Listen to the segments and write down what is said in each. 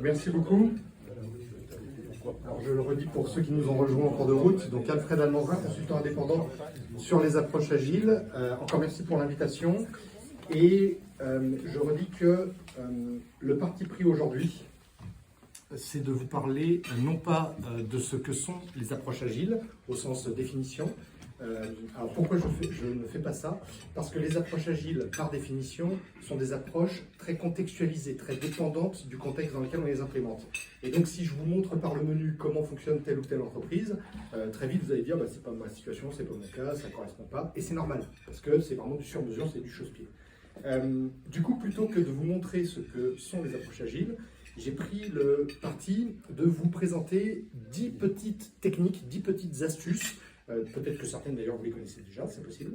Merci beaucoup. Alors je le redis pour ceux qui nous ont rejoints en cours de route. Donc Alfred Almanzin, consultant indépendant sur les approches agiles. Encore merci pour l'invitation. Et je redis que le parti pris aujourd'hui, c'est de vous parler non pas de ce que sont les approches agiles au sens définition. Alors pourquoi je ne fais pas ça? Parce que les approches agiles, par définition, sont des approches très contextualisées, très dépendantes du contexte dans lequel on les implémente. Et donc si je vous montre par le menu comment fonctionne telle ou telle entreprise, très vite vous allez dire c'est pas ma situation, c'est pas mon cas, ça ne correspond pas. Et c'est normal, parce que c'est vraiment du sur-mesure, c'est du chausse-pied. Du coup, plutôt que de vous montrer ce que sont les approches agiles, j'ai pris le parti de vous présenter 10 petites techniques, 10 petites astuces. Peut-être que certaines d'ailleurs vous les connaissez déjà, c'est possible.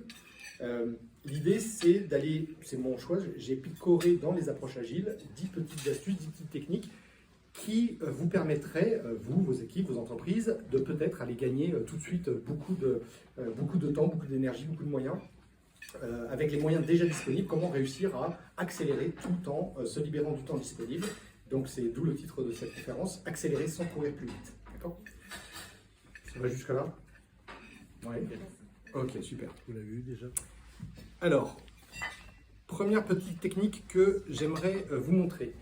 L'idée c'est d'aller, c'est mon choix, j'ai picoré dans les approches agiles 10 petites astuces, 10 petites techniques qui vous permettraient, vous, vos équipes, vos entreprises, de peut-être aller gagner tout de suite beaucoup de temps, beaucoup d'énergie, beaucoup de moyens. Avec les moyens déjà disponibles, comment réussir à accélérer tout en se libérant du temps disponible. Donc c'est d'où le titre de cette conférence, accélérer sans courir plus vite. D'accord? Ça va jusque là? Ouais. Ok, super. Vous l'avez vu déjà? Alors, première petite technique que j'aimerais vous montrer.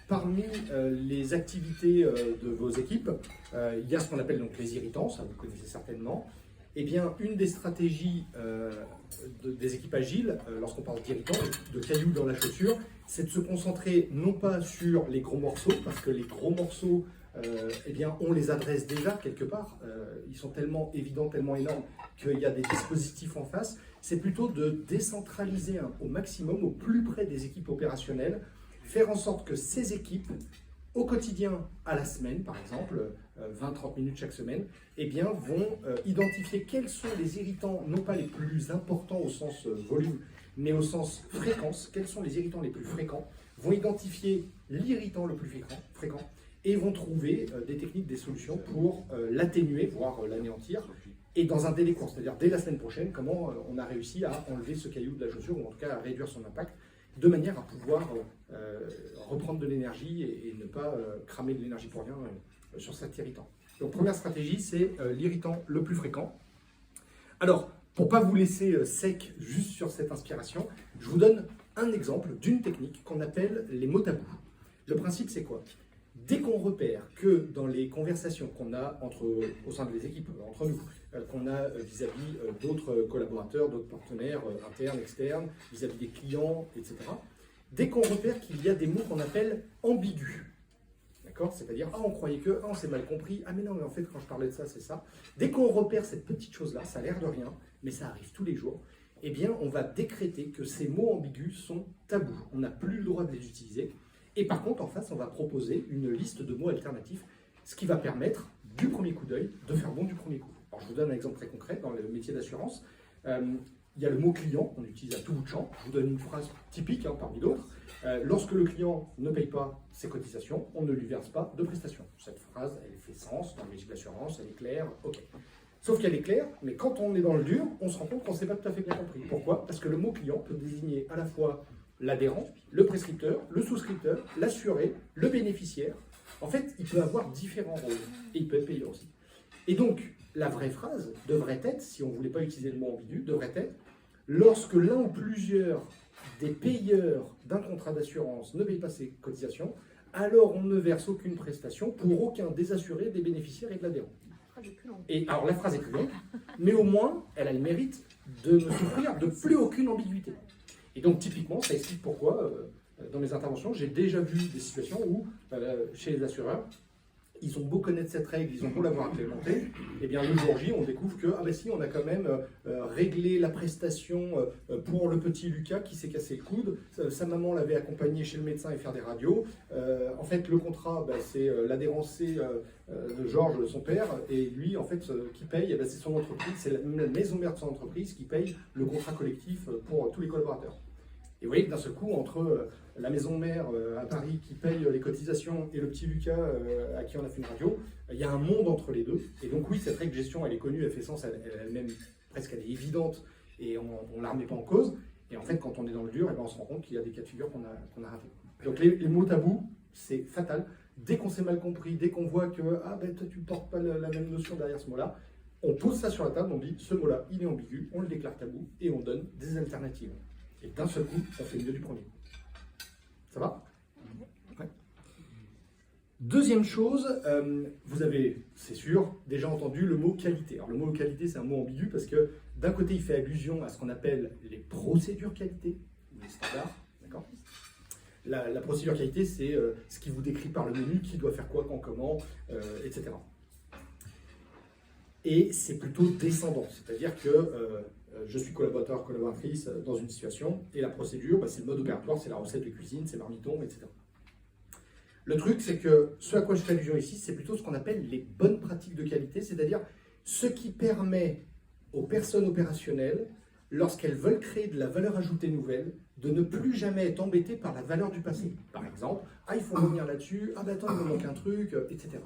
Parmi les activités de vos équipes, il y a ce qu'on appelle donc les irritants, ça vous connaissez certainement. Eh bien, une des stratégies des équipes agiles, lorsqu'on parle d'irritants, de cailloux dans la chaussure, c'est de se concentrer non pas sur les gros morceaux, parce que les gros morceaux, eh bien, on les adresse déjà quelque part. Ils sont tellement évidents, tellement énormes qu'il y a des dispositifs en face. C'est plutôt de décentraliser au maximum, au plus près des équipes opérationnelles, faire en sorte que ces équipes, au quotidien, à la semaine par exemple, 20-30 minutes chaque semaine, eh bien, vont identifier quels sont les irritants, non pas les plus importants au sens volume, mais au sens fréquence, quels sont les irritants les plus fréquents, vont identifier l'irritant le plus fréquent et vont trouver des techniques, des solutions pour l'atténuer, voire l'anéantir, et dans un délai court, c'est-à-dire dès la semaine prochaine, comment on a réussi à enlever ce caillou de la chaussure, ou en tout cas à réduire son impact, de manière à pouvoir reprendre de l'énergie et ne pas cramer de l'énergie pour rien sur cet irritant. Donc première stratégie, c'est l'irritant le plus fréquent. Alors, pour ne pas vous laisser sec juste sur cette inspiration, je vous donne un exemple d'une technique qu'on appelle les mots tabous. Le principe, c'est quoi? Dès qu'on repère que dans les conversations qu'on a au sein des équipes, entre nous, qu'on a vis-à-vis d'autres collaborateurs, d'autres partenaires internes, externes, vis-à-vis des clients, etc., dès qu'on repère qu'il y a des mots qu'on appelle ambigus, d'accord? C'est-à-dire, on croyait que, on s'est mal compris, mais non, mais en fait, quand je parlais de ça, c'est ça. Dès qu'on repère cette petite chose-là, ça a l'air de rien, mais ça arrive tous les jours, eh bien, on va décréter que ces mots ambigus sont tabous. On n'a plus le droit de les utiliser. Et par contre, en face, on va proposer une liste de mots alternatifs, ce qui va permettre, du premier coup d'œil, de faire bon du premier coup. Alors, je vous donne un exemple très concret dans le métier d'assurance. Il y a le mot client, qu'on utilise à tout bout de champ. Je vous donne une phrase typique parmi d'autres. Lorsque le client ne paye pas ses cotisations, on ne lui verse pas de prestations. Cette phrase, elle fait sens dans le métier d'assurance, elle est claire, ok. Sauf qu'elle est claire, mais quand on est dans le dur, on se rend compte qu'on ne s'est pas tout à fait bien compris. Pourquoi? Parce que le mot client peut désigner à la fois l'adhérent, le prescripteur, le souscripteur, l'assuré, le bénéficiaire. En fait, il peut avoir différents rôles et il peut être payeur aussi. Et donc, la vraie phrase devrait être, si on ne voulait pas utiliser le mot ambigu, devrait être « Lorsque l'un ou plusieurs des payeurs d'un contrat d'assurance ne paye pas ses cotisations, alors on ne verse aucune prestation pour aucun des assurés, des bénéficiaires et de l'adhérent. » Et alors, la phrase est plus longue, mais au moins, elle a le mérite de ne souffrir de plus aucune ambiguïté. Et donc, typiquement, ça explique pourquoi, dans mes interventions, j'ai déjà vu des situations où, chez les assureurs, ils ont beau connaître cette règle, ils ont beau l'avoir implémentée, et bien le jour J, on découvre que, si, on a quand même réglé la prestation pour le petit Lucas qui s'est cassé le coude, sa maman l'avait accompagné chez le médecin et faire des radios. En fait, le contrat, c'est l'adhérent C de Georges, son père, et lui, en fait, qui paye, c'est son entreprise, c'est la maison mère de son entreprise qui paye le contrat collectif pour tous les collaborateurs. Et vous voyez que d'un seul coup, entre la maison mère à Paris qui paye les cotisations et le petit Lucas à qui on a fait une radio, il y a un monde entre les deux. Et donc oui, cette règle de gestion, elle est connue, elle fait sens, elle-même presque elle est évidente et on ne la remet pas en cause. Et Et en fait, quand on est dans le dur, on se rend compte qu'il y a des cas de figure qu'on a ratés. Donc les mots tabous, c'est fatal. Dès qu'on s'est mal compris, dès qu'on voit que toi, tu ne portes pas la même notion derrière ce mot-là, on pose ça sur la table, on dit ce mot-là, il est ambigu, on le déclare tabou et on donne des alternatives. Et d'un seul coup, on fait mieux du premier. Ça va? Ouais. Deuxième chose, vous avez, c'est sûr, déjà entendu le mot qualité. Alors le mot qualité, c'est un mot ambigu parce que d'un côté, il fait allusion à ce qu'on appelle les procédures qualité, ou les standards, d'accord? La procédure qualité, c'est ce qui vous décrit par le menu, qui doit faire quoi, quand, comment, etc. Et c'est plutôt descendant, c'est-à-dire que je suis collaborateur, collaboratrice dans une situation, et la procédure, c'est le mode opératoire, c'est la recette de cuisine, c'est marmiton, etc. Le truc, c'est que ce à quoi je fais allusion ici, c'est plutôt ce qu'on appelle les bonnes pratiques de qualité, c'est-à-dire ce qui permet aux personnes opérationnelles, lorsqu'elles veulent créer de la valeur ajoutée nouvelle, de ne plus jamais être embêtées par la valeur du passé. Par exemple, il faut revenir là-dessus, attends, il me manque un truc, etc.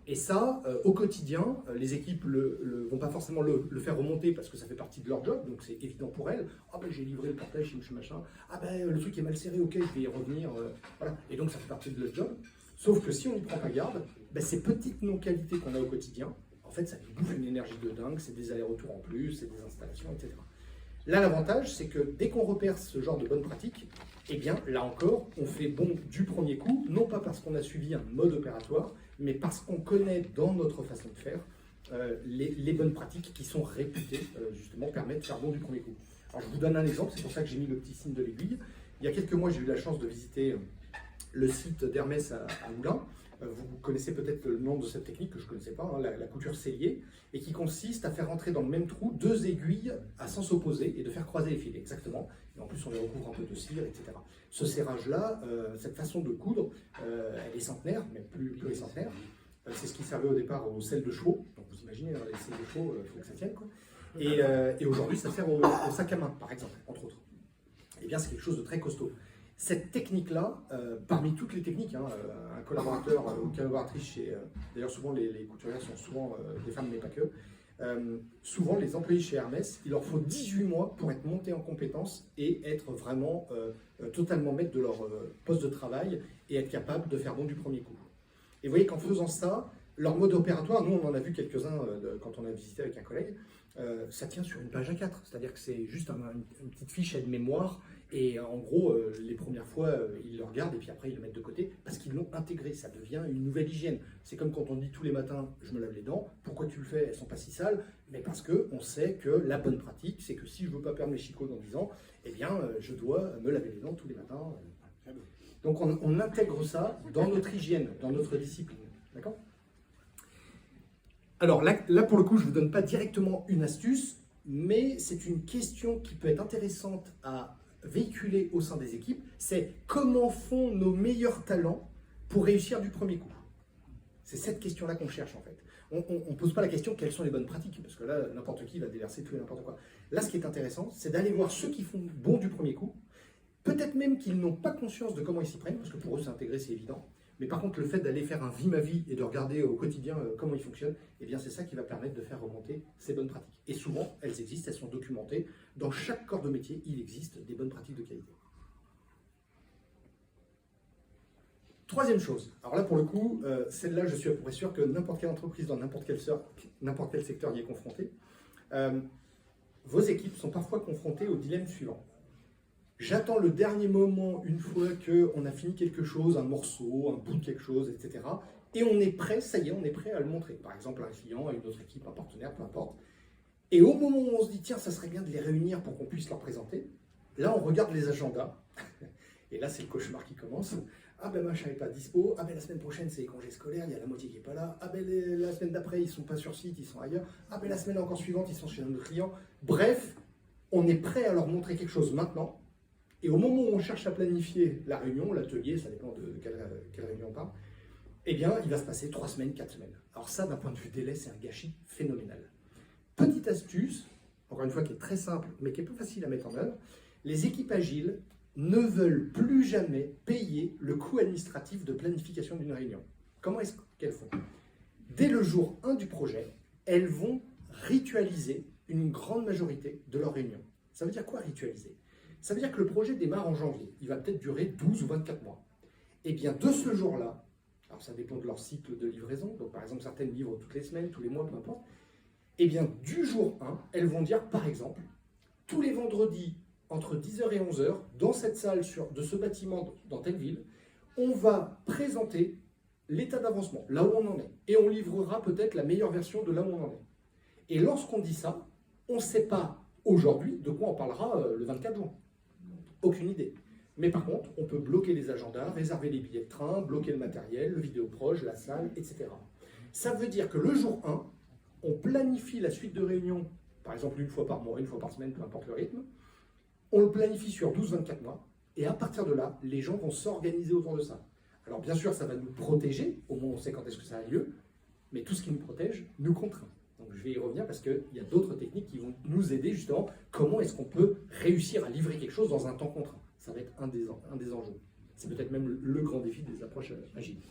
Et ça, au quotidien, les équipes ne vont pas forcément le faire remonter parce que ça fait partie de leur job, donc c'est évident pour elles. J'ai livré le portage chez machin. Le truc est mal serré, ok, je vais y revenir. Voilà. Et donc ça fait partie de leur job. Sauf que si on n'y prend pas garde, ces petites non-qualités qu'on a au quotidien, en fait, ça nous bouffe une énergie de dingue, c'est des allers-retours en plus, c'est des installations, etc. Là, l'avantage, c'est que dès qu'on repère ce genre de bonnes pratiques, eh bien, là encore, on fait bon du premier coup, non pas parce qu'on a suivi un mode opératoire, mais parce qu'on connaît dans notre façon de faire les bonnes pratiques qui sont réputées, justement, permettent de faire bon du premier coup. Alors, je vous donne un exemple, c'est pour ça que j'ai mis le petit signe de l'aiguille. Il y a quelques mois, j'ai eu la chance de visiter le site d'Hermès à Moulins. Vous connaissez peut-être le nom de cette technique que je ne connaissais pas, la couture cellier, et qui consiste à faire rentrer dans le même trou deux aiguilles à sens opposé et de faire croiser les fils, exactement. Et en plus, on les recouvre un peu de cire, etc. Ce serrage-là, cette façon de coudre, elle est centenaire, même plus centenaire. C'est ce qui servait au départ aux selles de chevaux. Donc vous imaginez, les selles de chevaux, il faut que ça tienne, quoi. Et aujourd'hui, ça sert au sac à main, par exemple, entre autres. Eh bien, c'est quelque chose de très costaud. Cette technique-là, parmi toutes les techniques, un collaborateur ou collaboratrice d'ailleurs souvent les couturières sont souvent des femmes, mais pas que, souvent les employés chez Hermès, il leur faut 18 mois pour être montés en compétences et être vraiment totalement maîtres de leur poste de travail et être capables de faire bon du premier coup. Et vous voyez qu'en faisant ça, leur mode opératoire, nous on en a vu quelques-uns quand on a visité avec un collègue, ça tient sur une page A4, c'est-à-dire que c'est juste une petite fiche aide-mémoire. Et en gros, les premières fois, ils le regardent et puis après, ils le mettent de côté parce qu'ils l'ont intégré. Ça devient une nouvelle hygiène. C'est comme quand on dit tous les matins, je me lave les dents. Pourquoi tu le fais? Elles ne sont pas si sales. Mais parce qu'on sait que la bonne pratique, c'est que si je ne veux pas perdre mes chicots dans 10 ans, eh bien, je dois me laver les dents tous les matins. Donc, on intègre ça dans notre hygiène, dans notre discipline. D'accord? Alors là, pour le coup, je ne vous donne pas directement une astuce, mais c'est une question qui peut être intéressante à véhiculer au sein des équipes, c'est comment font nos meilleurs talents pour réussir du premier coup. C'est cette question-là qu'on cherche en fait. On ne pose pas la question quelles sont les bonnes pratiques, parce que là, n'importe qui va déverser tout et n'importe quoi. Là, ce qui est intéressant, c'est d'aller voir ceux qui font bon du premier coup, peut-être même qu'ils n'ont pas conscience de comment ils s'y prennent, parce que pour eux, s'intégrer, c'est évident. Mais par contre, le fait d'aller faire un vie-ma-vie et de regarder au quotidien comment ils fonctionnent, eh bien c'est ça qui va permettre de faire remonter ces bonnes pratiques. Et souvent, elles existent, elles sont documentées. Dans chaque corps de métier, il existe des bonnes pratiques de qualité. Troisième chose, alors là pour le coup, celle-là je suis à peu près sûr que n'importe quelle entreprise dans n'importe quel secteur y est confrontée. Vos équipes sont parfois confrontées au dilemme suivant. J'attends le dernier moment, une fois qu'on a fini quelque chose, un morceau, un bout de quelque chose, etc. Et on est prêt, ça y est, on est prêt à le montrer. Par exemple, à un client, à une autre équipe, un partenaire, peu importe. Et au moment où on se dit, tiens, ça serait bien de les réunir pour qu'on puisse leur présenter, là, on regarde les agendas. Et là, c'est le cauchemar qui commence. Ah ben machin n'est pas dispo. Ah ben la semaine prochaine, c'est les congés scolaires, il y a la moitié qui n'est pas là. Ah ben la semaine d'après, ils ne sont pas sur site, ils sont ailleurs. Ah ben la semaine encore suivante, ils sont chez un autre client. Bref, on est prêt à leur montrer quelque chose maintenant. Et au moment où on cherche à planifier la réunion, l'atelier, ça dépend de quelle réunion on parle, eh bien, il va se passer 3 semaines, 4 semaines. Alors ça, d'un point de vue délai, c'est un gâchis phénoménal. Petite astuce, encore une fois, qui est très simple, mais qui est peu facile à mettre en œuvre, les équipes agiles ne veulent plus jamais payer le coût administratif de planification d'une réunion. Comment est-ce qu'elles font? Dès le jour 1 du projet, elles vont ritualiser une grande majorité de leurs réunions. Ça veut dire quoi, ritualiser? Ça veut dire que le projet démarre en janvier. Il va peut-être durer 12 ou 24 mois. Et bien, de ce jour-là, alors ça dépend de leur cycle de livraison, donc par exemple, certaines livrent toutes les semaines, tous les mois, peu importe. Et bien, du jour 1, elles vont dire, par exemple, tous les vendredis, entre 10h et 11h, dans cette salle de ce bâtiment dans telle ville, on va présenter l'état d'avancement, là où on en est. Et on livrera peut-être la meilleure version de là où on en est. Et lorsqu'on dit ça, on ne sait pas aujourd'hui de quoi on parlera le 24 juin. Aucune idée. Mais par contre, on peut bloquer les agendas, réserver les billets de train, bloquer le matériel, le vidéoproche, la salle, etc. Ça veut dire que le jour 1, on planifie la suite de réunions, par exemple une fois par mois, une fois par semaine, peu importe le rythme. On le planifie sur 12-24 mois. Et à partir de là, les gens vont s'organiser autour de ça. Alors bien sûr, ça va nous protéger, au moins on sait quand est-ce que ça a lieu, mais tout ce qui nous protège nous contraint. Donc je vais y revenir parce qu'il y a d'autres techniques qui vont nous aider justement. Comment est-ce qu'on peut réussir à livrer quelque chose dans un temps contraint? Ça va être un des enjeux. C'est peut-être même le grand défi des approches agiles.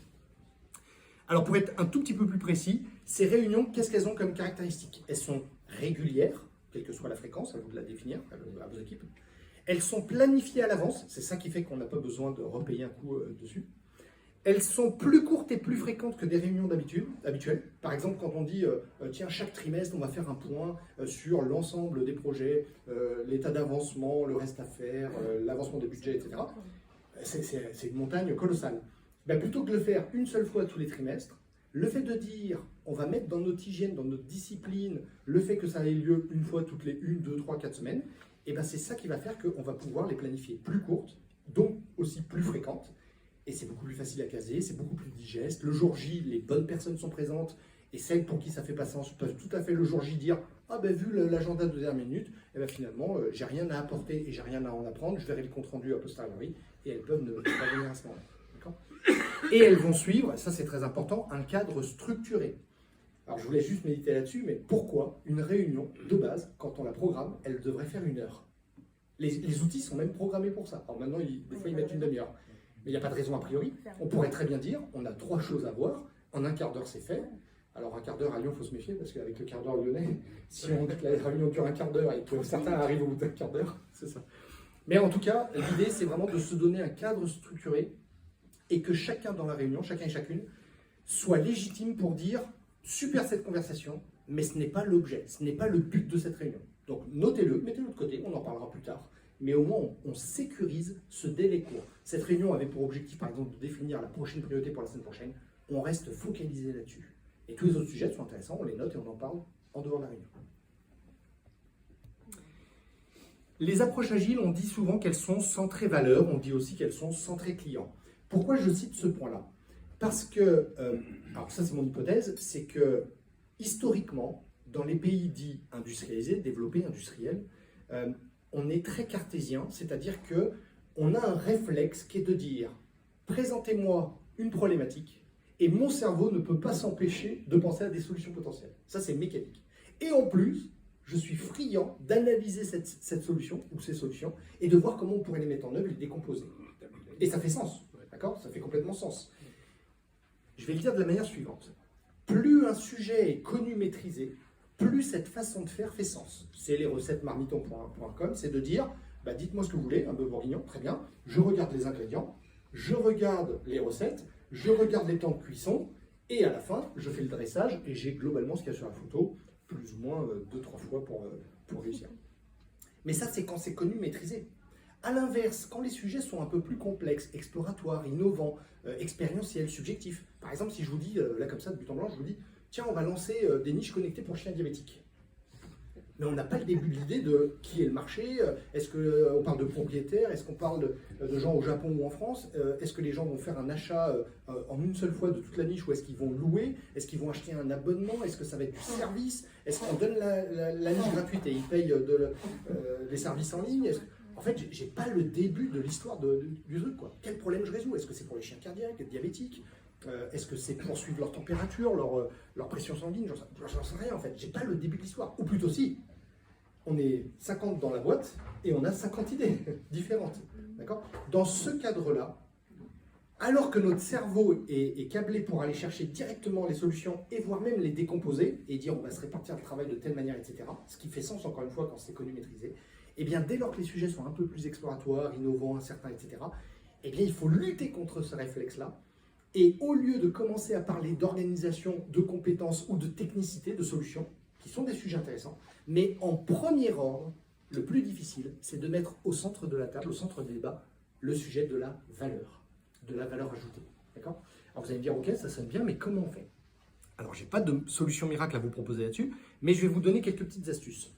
Alors pour être un tout petit peu plus précis, ces réunions, qu'est-ce qu'elles ont comme caractéristiques? Elles sont régulières, quelle que soit la fréquence, à vous de la définir, à vos équipes. Elles sont planifiées à l'avance, c'est ça qui fait qu'on n'a pas besoin de repayer un coup dessus. Elles sont plus courtes et plus fréquentes que des réunions habituelles. Par exemple, quand on dit, tiens, chaque trimestre, on va faire un point sur l'ensemble des projets, l'état d'avancement, le reste à faire, l'avancement des budgets, etc. C'est une montagne colossale. Ben, plutôt que de le faire une seule fois tous les trimestres, le fait de dire, on va mettre dans notre hygiène, dans notre discipline, le fait que ça ait lieu une fois toutes les 1, 2, 3, 4 semaines, et ben c'est ça qui va faire qu'on va pouvoir les planifier plus courtes, donc aussi plus fréquentes. Et c'est beaucoup plus facile à caser, c'est beaucoup plus digeste. Le jour J, les bonnes personnes sont présentes et celles pour qui ça fait pas sens peuvent tout à fait le jour J dire « Ah ben vu l'agenda de dernière minute, et ben finalement j'ai rien à apporter et j'ai rien à en apprendre, je verrai le compte rendu a posteriori » et elles peuvent ne pas venir à ce moment-là. Et elles vont suivre, ça c'est très important, un cadre structuré. Alors je voulais juste méditer là-dessus, mais pourquoi une réunion de base, quand on la programme, elle devrait faire 1 heure? Les outils sont même programmés pour ça. Alors maintenant, des fois ils mettent une demi-heure. Mais il n'y a pas de raison a priori. On pourrait très bien dire, on a 3 choses à voir, en 1/4 d'heure c'est fait. Alors 1/4 d'heure à Lyon, il faut se méfier, parce qu'avec le quart d'heure lyonnais, si on dit que la réunion dure 1/4 d'heure et que certains arrivent au bout d'1/4 d'heure, c'est ça. Mais en tout cas, l'idée c'est vraiment de se donner un cadre structuré et que chacun dans la réunion, chacun et chacune, soit légitime pour dire, super cette conversation, mais ce n'est pas l'objet, ce n'est pas le but de cette réunion. Donc notez-le, mettez-le de côté, on en parlera plus tard. Mais au moins, on sécurise ce délai court. Cette réunion avait pour objectif, par exemple, de définir la prochaine priorité pour la semaine prochaine. On reste focalisé là-dessus. Et tous les autres sujets sont intéressants, on les note et on en parle en dehors de la réunion. Les approches agiles, on dit souvent qu'elles sont centrées valeur, on dit aussi qu'elles sont centrées client. Pourquoi je cite ce point-là? Parce que, alors ça c'est mon hypothèse, c'est que historiquement, dans les pays dits industrialisés, développés, industriels, on est très cartésien, c'est-à-dire qu'on a un réflexe qui est de dire « présentez-moi une problématique et mon cerveau ne peut pas s'empêcher de penser à des solutions potentielles ». Ça, c'est mécanique. Et en plus, je suis friand d'analyser cette solution ou ces solutions et de voir comment on pourrait les mettre en œuvre et les décomposer. Et ça fait sens, d'accord? Ça fait complètement sens. Je vais le dire de la manière suivante. Plus un sujet est connu, maîtrisé, plus cette façon de faire fait sens. C'est les recettes marmiton.com, c'est de dire, bah, dites-moi ce que vous voulez, un bœuf bourguignon, très bien, je regarde les ingrédients, je regarde les recettes, je regarde les temps de cuisson, et à la fin, je fais le dressage, et j'ai globalement ce qu'il y a sur la photo, plus ou moins 2-3 fois pour réussir. Mais ça, c'est quand c'est connu, maîtrisé. À l'inverse, quand les sujets sont un peu plus complexes, exploratoires, innovants, expérientiels, subjectifs, par exemple, si je vous dis, là comme ça, de but en blanc, je vous dis, tiens, on va lancer des niches connectées pour chiens diabétiques. Mais on n'a pas le début de l'idée de qui est le marché, est-ce qu'on parle de propriétaires, est-ce qu'on parle de gens au Japon ou en France, est-ce que les gens vont faire un achat en une seule fois de toute la niche ou est-ce qu'ils vont louer, est-ce qu'ils vont acheter un abonnement, est-ce que ça va être du service, est-ce qu'on donne la niche gratuite et ils payent des services en ligne? En fait, j'ai pas le début de l'histoire du truc, quoi. Quel problème je résous? Est-ce que c'est pour les chiens cardiaques, diabétiques? Est-ce que c'est pour suivre leur température, leur pression sanguine? J'en sais rien en fait, j'ai pas le début de l'histoire. Ou plutôt si, on est 50 dans la boîte et on a 50 idées différentes. D'accord? Dans ce cadre-là, alors que notre cerveau est câblé pour aller chercher directement les solutions et voire même les décomposer et dire on va se répartir le travail de telle manière, etc. Ce qui fait sens encore une fois quand c'est connu, maîtrisé, Eh bien, dès lors que les sujets sont un peu plus exploratoires, innovants, incertains, etc., eh bien, il faut lutter contre ce réflexe-là. Et au lieu de commencer à parler d'organisation, de compétences ou de technicité, de solutions, qui sont des sujets intéressants, mais en premier ordre, le plus difficile, c'est de mettre au centre de la table, au centre des débats, le sujet de la valeur ajoutée. D'accord? Alors vous allez me dire, ok, ça sonne bien, mais comment on fait? Alors, je n'ai pas de solution miracle à vous proposer là-dessus, mais je vais vous donner quelques petites astuces.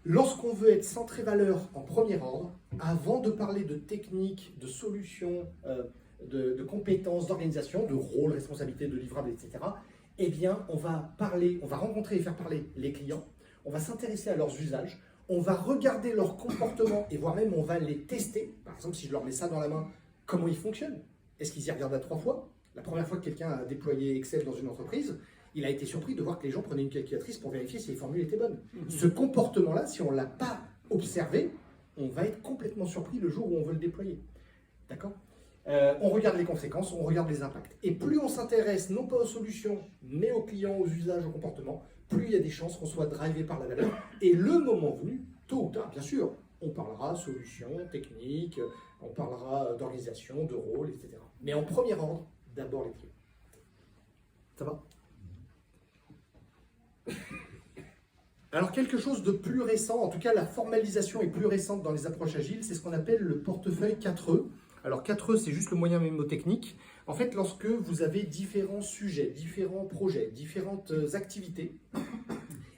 Lorsqu'on veut être centré valeur en premier ordre, avant de parler de techniques, de solutions, de compétences, d'organisation, de rôles, responsabilités, de livrables, etc., eh bien, on va rencontrer et faire parler les clients, on va s'intéresser à leurs usages, on va regarder leur comportement et voire même on va les tester. Par exemple, si je leur mets ça dans la main, comment ils fonctionnent? Est-ce qu'ils y regardent à 3 fois? La première fois que quelqu'un a déployé Excel dans une entreprise, il a été surpris de voir que les gens prenaient une calculatrice pour vérifier si les formules étaient bonnes. Ce comportement-là, si on ne l'a pas observé, on va être complètement surpris le jour où on veut le déployer. D'accord? On regarde les conséquences, on regarde les impacts. Et plus on s'intéresse non pas aux solutions, mais aux clients, aux usages, aux comportements, plus il y a des chances qu'on soit drivé par la valeur. Et le moment venu, tôt ou tard, bien sûr, on parlera solutions, techniques, on parlera d'organisation, de rôle, etc. Mais en premier ordre, d'abord les clients. Ça va? Alors quelque chose de plus récent, en tout cas la formalisation est plus récente dans les approches agiles, c'est ce qu'on appelle le portefeuille 4E. Alors 4E, c'est juste le moyen mémotechnique. En fait, lorsque vous avez différents sujets, différents projets, différentes activités,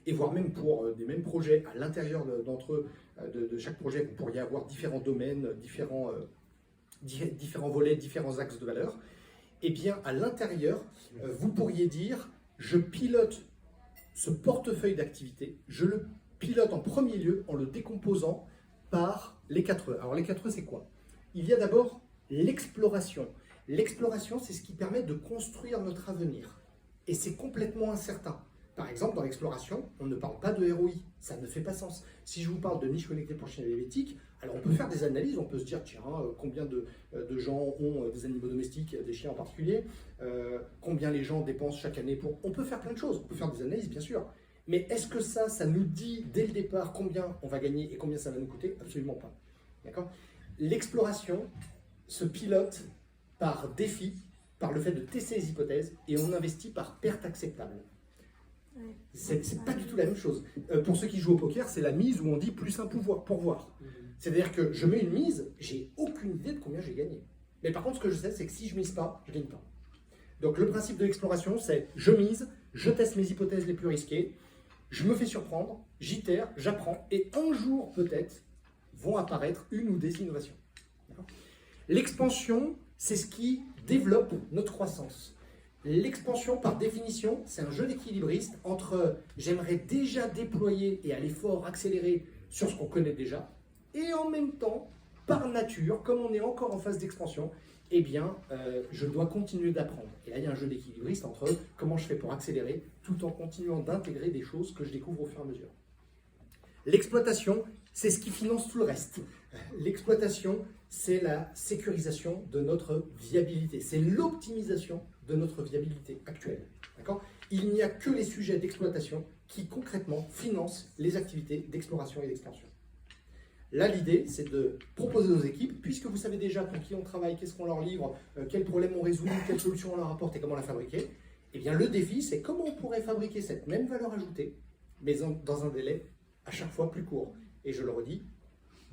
et voire même pour des mêmes projets, à l'intérieur d'entre eux, de chaque projet, vous pourriez avoir différents domaines, différents volets, différents axes de valeur, et bien à l'intérieur, vous pourriez dire, je pilote ce portefeuille d'activités, je le pilote en premier lieu en le décomposant par les 4E. Alors les 4E, c'est quoi? Il y a d'abord l'exploration. L'exploration, c'est ce qui permet de construire notre avenir. Et c'est complètement incertain. Par exemple, dans l'exploration, on ne parle pas de ROI. Ça ne fait pas sens. Si je vous parle de niche connectée pour chiens diabétiques, alors on peut faire des analyses, on peut se dire, tiens, combien de gens ont des animaux domestiques, des chiens en particulier, combien les gens dépensent chaque année pour... On peut faire plein de choses, on peut faire des analyses, bien sûr. Mais est-ce que ça nous dit dès le départ combien on va gagner et combien ça va nous coûter? Absolument pas. D'accord? L'exploration se pilote par défi, par le fait de tester les hypothèses, et on investit par perte acceptable. C'est pas du tout la même chose. Pour ceux qui jouent au poker, c'est la mise où on dit plus un pourvoir. C'est-à-dire que je mets une mise, j'ai aucune idée de combien j'ai gagné. Mais par contre, ce que je sais, c'est que si je mise pas, je gagne pas. Donc le principe de l'exploration, c'est je mise, je teste mes hypothèses les plus risquées, je me fais surprendre, j'itère, j'apprends, et un jour peut-être vont apparaître une ou des innovations. L'expansion, c'est ce qui développe notre croissance. L'expansion, par définition, c'est un jeu d'équilibriste entre j'aimerais déjà déployer et aller fort, accélérer sur ce qu'on connaît déjà, et en même temps, par nature, comme on est encore en phase d'expansion, eh bien, je dois continuer d'apprendre. Et là, il y a un jeu d'équilibriste entre comment je fais pour accélérer, tout en continuant d'intégrer des choses que je découvre au fur et à mesure. L'exploitation, c'est ce qui finance tout le reste. L'exploitation, c'est la sécurisation de notre viabilité. C'est l'optimisation de notre viabilité actuelle. D'accord ? Il n'y a que les sujets d'exploitation qui concrètement financent les activités d'exploration et d'expansion. Là, l'idée, c'est de proposer aux équipes, puisque vous savez déjà pour qui on travaille, qu'est-ce qu'on leur livre, quels problèmes on résout, quelles solutions on leur apporte et comment la fabriquer, eh bien, le défi, c'est comment on pourrait fabriquer cette même valeur ajoutée, mais dans un délai à chaque fois plus court. Et je le redis,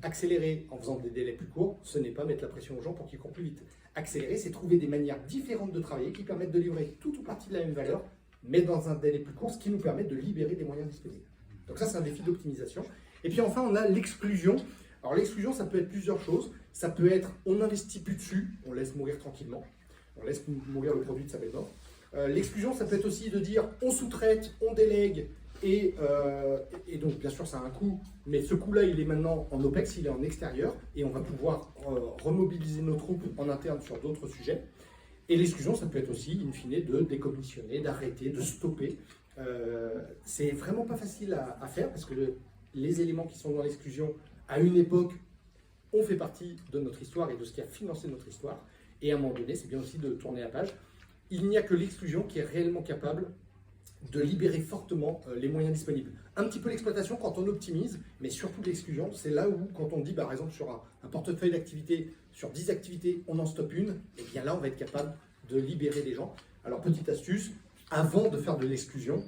accélérer en faisant des délais plus courts, ce n'est pas mettre la pression aux gens pour qu'ils courent plus vite. Accélérer, c'est trouver des manières différentes de travailler qui permettent de livrer toute ou partie de la même valeur, mais dans un délai plus court, ce qui nous permet de libérer des moyens disponibles. Donc ça, c'est un défi d'optimisation. Et puis enfin, on a l'exclusion. Alors l'exclusion, ça peut être plusieurs choses. Ça peut être, on n'investit plus dessus, on laisse mourir tranquillement. On laisse mourir le produit de sa belle mort. L'exclusion, ça peut être aussi de dire, on sous-traite, on délègue, et donc bien sûr, ça a un coût, mais ce coût-là, il est maintenant en OPEX, il est en extérieur, et on va pouvoir remobiliser nos troupes en interne sur d'autres sujets. Et l'exclusion, ça peut être aussi, in fine, de décommissionner, d'arrêter, de stopper. C'est vraiment pas facile à faire parce que les éléments qui sont dans l'exclusion, à une époque, ont fait partie de notre histoire et de ce qui a financé notre histoire. Et à un moment donné, c'est bien aussi de tourner la page. Il n'y a que l'exclusion qui est réellement capable de libérer fortement les moyens disponibles. Un petit peu l'exploitation quand on optimise, mais surtout l'exclusion. C'est là où, quand on dit, par exemple, sur un portefeuille d'activités, sur 10 activités, on en stoppe une, et bien là, on va être capable de libérer des gens. Alors, petite astuce, avant de faire de l'exclusion,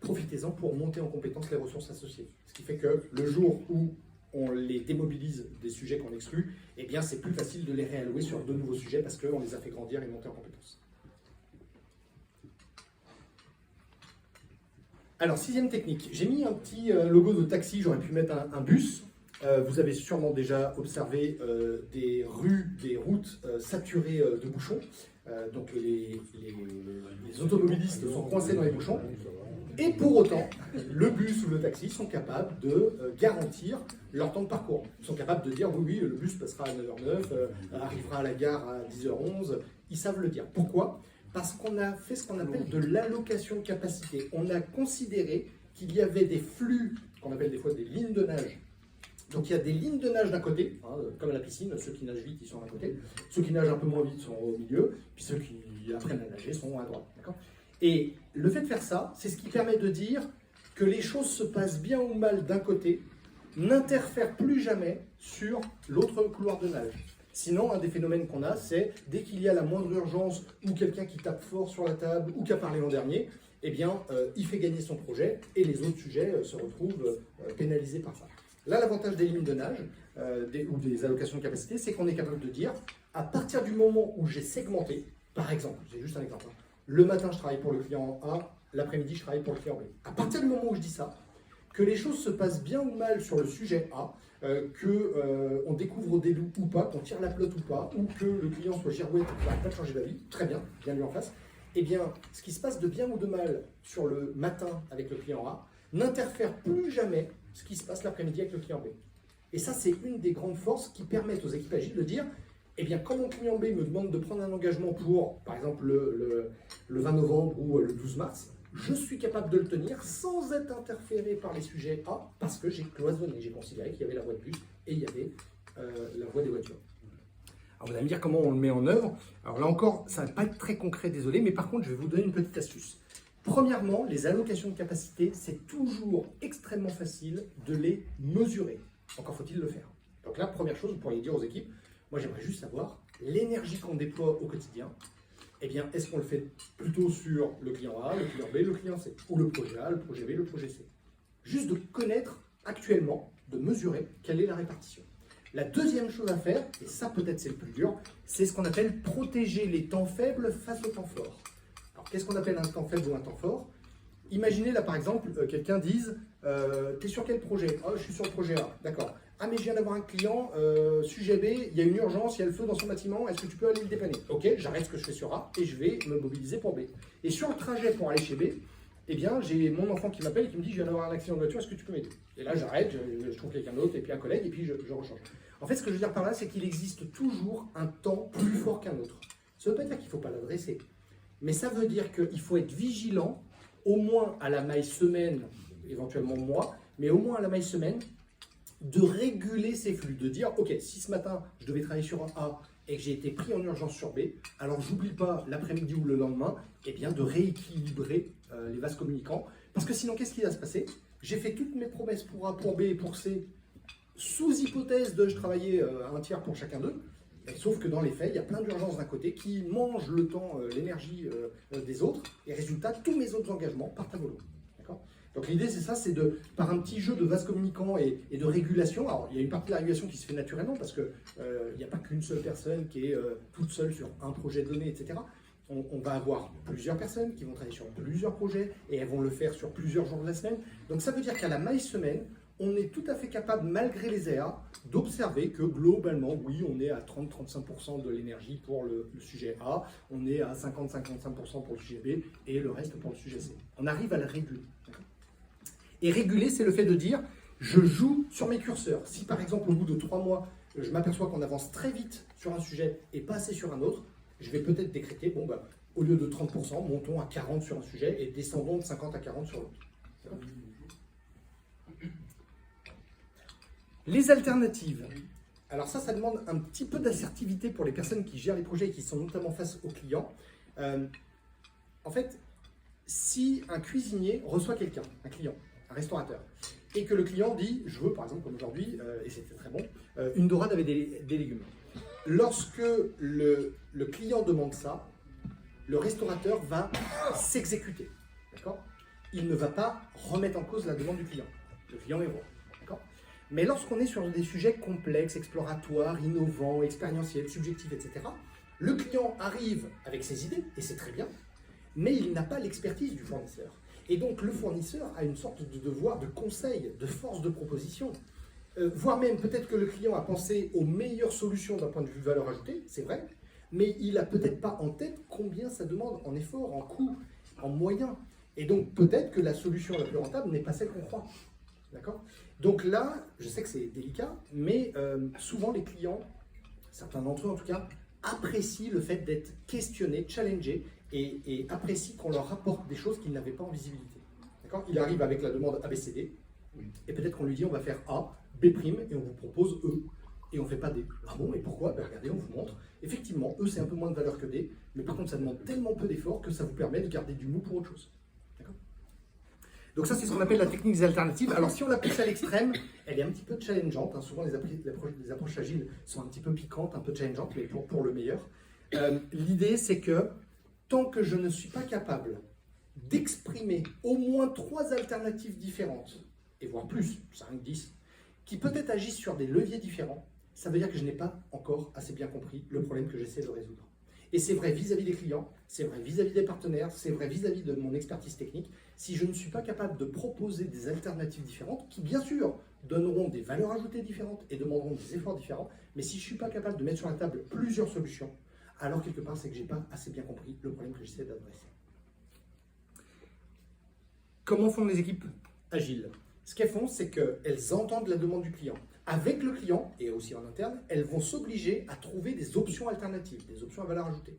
profitez-en pour monter en compétence les ressources associées. Ce qui fait que le jour où on les démobilise des sujets qu'on exclut, eh bien, c'est plus facile de les réallouer sur de nouveaux sujets parce qu'on les a fait grandir et monter en compétence. Alors, 6e technique, j'ai mis un petit logo de taxi, j'aurais pu mettre un bus. Vous avez sûrement déjà observé des rues, des routes saturées de bouchons. Donc les automobilistes sont coincés dans les bouchons. Et pour autant, le bus ou le taxi sont capables de garantir leur temps de parcours. Ils sont capables de dire oui, le bus passera à 9h09, arrivera à la gare à 10h11. Ils savent le dire. Pourquoi ? Parce qu'on a fait ce qu'on appelle de l'allocation de capacité. On a considéré qu'il y avait des flux, qu'on appelle des fois des lignes de nage. Donc il y a des lignes de nage d'un côté, hein, comme à la piscine, ceux qui nagent vite, ils sont d'un côté. Ceux qui nagent un peu moins vite sont au milieu, puis ceux qui apprennent à nager sont à droite. Et le fait de faire ça, c'est ce qui permet de dire que les choses se passent bien ou mal d'un côté, n'interfèrent plus jamais sur l'autre couloir de nage. Sinon, un des phénomènes qu'on a, c'est dès qu'il y a la moindre urgence ou quelqu'un qui tape fort sur la table ou qui a parlé l'an dernier, eh bien, il fait gagner son projet et les autres sujets se retrouvent pénalisés par ça. Là, l'avantage des lignes de nage ou des allocations de capacité, c'est qu'on est capable de dire, à partir du moment où j'ai segmenté, par exemple, j'ai juste un exemple, le matin, je travaille pour le client A, l'après-midi, je travaille pour le client B. À partir du moment où je dis ça, que les choses se passent bien ou mal sur le sujet A, qu'on découvre des loups ou pas, qu'on tire la pelote ou pas, ou que le client soit girouette et qu'il n'arrête pas de changer d'avis, très bien, bien lui en face, eh bien, ce qui se passe de bien ou de mal sur le matin avec le client A n'interfère plus jamais ce qui se passe l'après-midi avec le client B. Et ça, c'est une des grandes forces qui permettent aux équipes agiles de dire, eh bien, quand mon client B me demande de prendre un engagement pour, par exemple, le 20 novembre ou le 12 mars, je suis capable de le tenir sans être interféré par les sujets A, parce que j'ai cloisonné, j'ai considéré qu'il y avait la voie de bus et il y avait la voie des voitures. Alors vous allez me dire comment on le met en œuvre. Alors là encore, ça ne va pas être très concret, désolé, mais par contre, je vais vous donner une petite astuce. Premièrement, les allocations de capacité, c'est toujours extrêmement facile de les mesurer. Encore faut-il le faire. Donc là, première chose, vous pourriez dire aux équipes, moi j'aimerais juste savoir l'énergie qu'on déploie au quotidien. Eh bien, est-ce qu'on le fait plutôt sur le client A, le client B, le client C, ou le projet A, le projet B, le projet C. Juste de connaître actuellement, de mesurer quelle est la répartition. La deuxième chose à faire, et ça peut-être c'est le plus dur, c'est ce qu'on appelle protéger les temps faibles face aux temps forts. Alors, qu'est-ce qu'on appelle un temps faible ou un temps fort? Imaginez là par exemple, quelqu'un dise t'es sur quel projet? Ah, je suis sur le projet A, d'accord. Ah, mais je viens d'avoir un client, sujet B, il y a une urgence, il y a le feu dans son bâtiment, est-ce que tu peux aller le dépanner? Ok, j'arrête ce que je fais sur A et je vais me mobiliser pour B. Et sur le trajet pour aller chez B, eh bien, j'ai mon enfant qui m'appelle et qui me dit je viens d'avoir un accident de voiture, est-ce que tu peux m'aider? Et là, j'arrête, je trouve quelqu'un d'autre et puis un collègue et puis je rechange. En fait, ce que je veux dire par là, c'est qu'il existe toujours un temps plus fort qu'un autre. Ça ne veut pas dire qu'il ne faut pas l'adresser, mais ça veut dire qu'il faut être vigilant, au moins à la maille semaine, éventuellement mois, mais au moins à la maille semaine, de réguler ces flux, de dire, ok, si ce matin, je devais travailler sur un A et que j'ai été pris en urgence sur B, alors j'oublie pas l'après-midi ou le lendemain, eh bien, de rééquilibrer les vases communicants, parce que sinon, qu'est-ce qui va se passer? J'ai fait toutes mes promesses pour A, pour B et pour C, sous hypothèse de je travaillais un tiers pour chacun d'eux, sauf que dans les faits, il y a plein d'urgences d'un côté qui mangent le temps, l'énergie des autres, et résultat, tous mes autres engagements partent à volo. Donc l'idée, c'est ça, c'est de, par un petit jeu de vases communicants et de régulation, alors il y a une partie de la régulation qui se fait naturellement, parce qu'il n'y a pas qu'une seule personne qui est toute seule sur un projet donné, etc. On va avoir plusieurs personnes qui vont travailler sur plusieurs projets, et elles vont le faire sur plusieurs jours de la semaine. Donc ça veut dire qu'à la maille semaine, on est tout à fait capable, malgré les aléas, d'observer que globalement, oui, on est à 30-35% de l'énergie pour le sujet A, on est à 50-55% pour le sujet B, et le reste pour le sujet C. On arrive à le réguler. Et réguler, c'est le fait de dire, je joue sur mes curseurs. Si par exemple, au bout de 3 mois, je m'aperçois qu'on avance très vite sur un sujet et pas assez sur un autre, je vais peut-être décréter, bon, bah, au lieu de 30%, montons à 40 sur un sujet et descendons de 50 à 40 sur l'autre. Les alternatives. Alors ça demande un petit peu d'assertivité pour les personnes qui gèrent les projets et qui sont notamment face aux clients. En fait, si un cuisinier reçoit quelqu'un, un client, un restaurateur, et que le client dit, je veux par exemple comme aujourd'hui, et c'était très bon, une dorade avec des légumes. Lorsque le client demande ça, le restaurateur va s'exécuter, d'accord? Il ne va pas remettre en cause la demande du client. Le client est roi, d'accord? Mais lorsqu'on est sur des sujets complexes, exploratoires, innovants, expérientiels, subjectifs, etc., le client arrive avec ses idées, et c'est très bien, mais il n'a pas l'expertise du fournisseur. Et donc le fournisseur a une sorte de devoir de conseil, de force de proposition, voire même peut-être que le client a pensé aux meilleures solutions d'un point de vue valeur ajoutée, c'est vrai, mais il n'a peut-être pas en tête combien ça demande en effort, en coût, en moyens. Et donc peut-être que la solution la plus rentable n'est pas celle qu'on croit. D'accord? Donc là, je sais que c'est délicat, mais souvent les clients, certains d'entre eux en tout cas, apprécient le fait d'être questionnés, challengés, et apprécient qu'on leur apporte des choses qu'ils n'avaient pas en visibilité. D'accord? Il arrive avec la demande ABCD, et peut-être qu'on lui dit on va faire A, B', et on vous propose E, et on ne fait pas D. Ah bon, et pourquoi? Ben regardez, on vous montre. Effectivement, E c'est un peu moins de valeur que D, mais par contre ça demande tellement peu d'efforts que ça vous permet de garder du mou pour autre chose. D'accord? Donc ça c'est ce qu'on appelle la technique des alternatives. Alors si on la pousse à l'extrême, elle est un petit peu challengeante, hein. Souvent les approches agiles sont un petit peu piquantes, un peu challengeantes, mais pour le meilleur. L'idée c'est que tant que je ne suis pas capable d'exprimer au moins 3 alternatives différentes, et voire plus, 5, 10, qui peut-être agissent sur des leviers différents, ça veut dire que je n'ai pas encore assez bien compris le problème que j'essaie de résoudre. Et c'est vrai vis-à-vis des clients, c'est vrai vis-à-vis des partenaires, c'est vrai vis-à-vis de mon expertise technique. Si je ne suis pas capable de proposer des alternatives différentes, qui bien sûr donneront des valeurs ajoutées différentes et demanderont des efforts différents, mais si je ne suis pas capable de mettre sur la table plusieurs solutions, alors quelque part c'est que je n'ai pas assez bien compris le problème que j'essaie d'adresser. Comment font les équipes agiles? Ce qu'elles font, c'est qu'elles entendent la demande du client. Avec le client, et aussi en interne, elles vont s'obliger à trouver des options alternatives, des options à valeur ajoutée.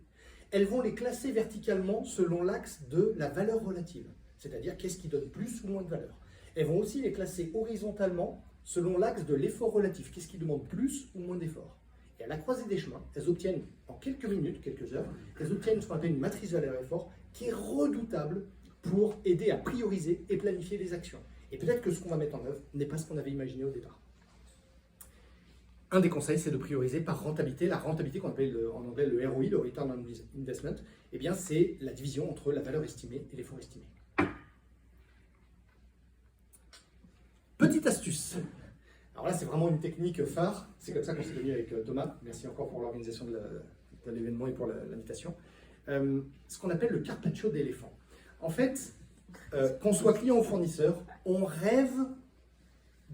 Elles vont les classer verticalement selon l'axe de la valeur relative, c'est-à-dire qu'est-ce qui donne plus ou moins de valeur. Elles vont aussi les classer horizontalement selon l'axe de l'effort relatif, qu'est-ce qui demande plus ou moins d'effort. Et à la croisée des chemins, elles obtiennent en quelques minutes, quelques heures, elles obtiennent ce qu'on appelle une matrice valeur-effort qui est redoutable pour aider à prioriser et planifier les actions. Et peut-être que ce qu'on va mettre en œuvre n'est pas ce qu'on avait imaginé au départ. Un des conseils, c'est de prioriser par rentabilité. La rentabilité qu'on appelle en anglais le ROI, le Return on Investment, eh bien c'est la division entre la valeur estimée et l'effort estimé. Petite astuce. Alors là, c'est vraiment une technique phare. C'est comme ça qu'on s'est tenu avec Thomas. Merci encore pour l'organisation de l'événement et pour l'invitation. Ce qu'on appelle le carpaccio d'éléphant. En fait, qu'on soit client ou fournisseur, on rêve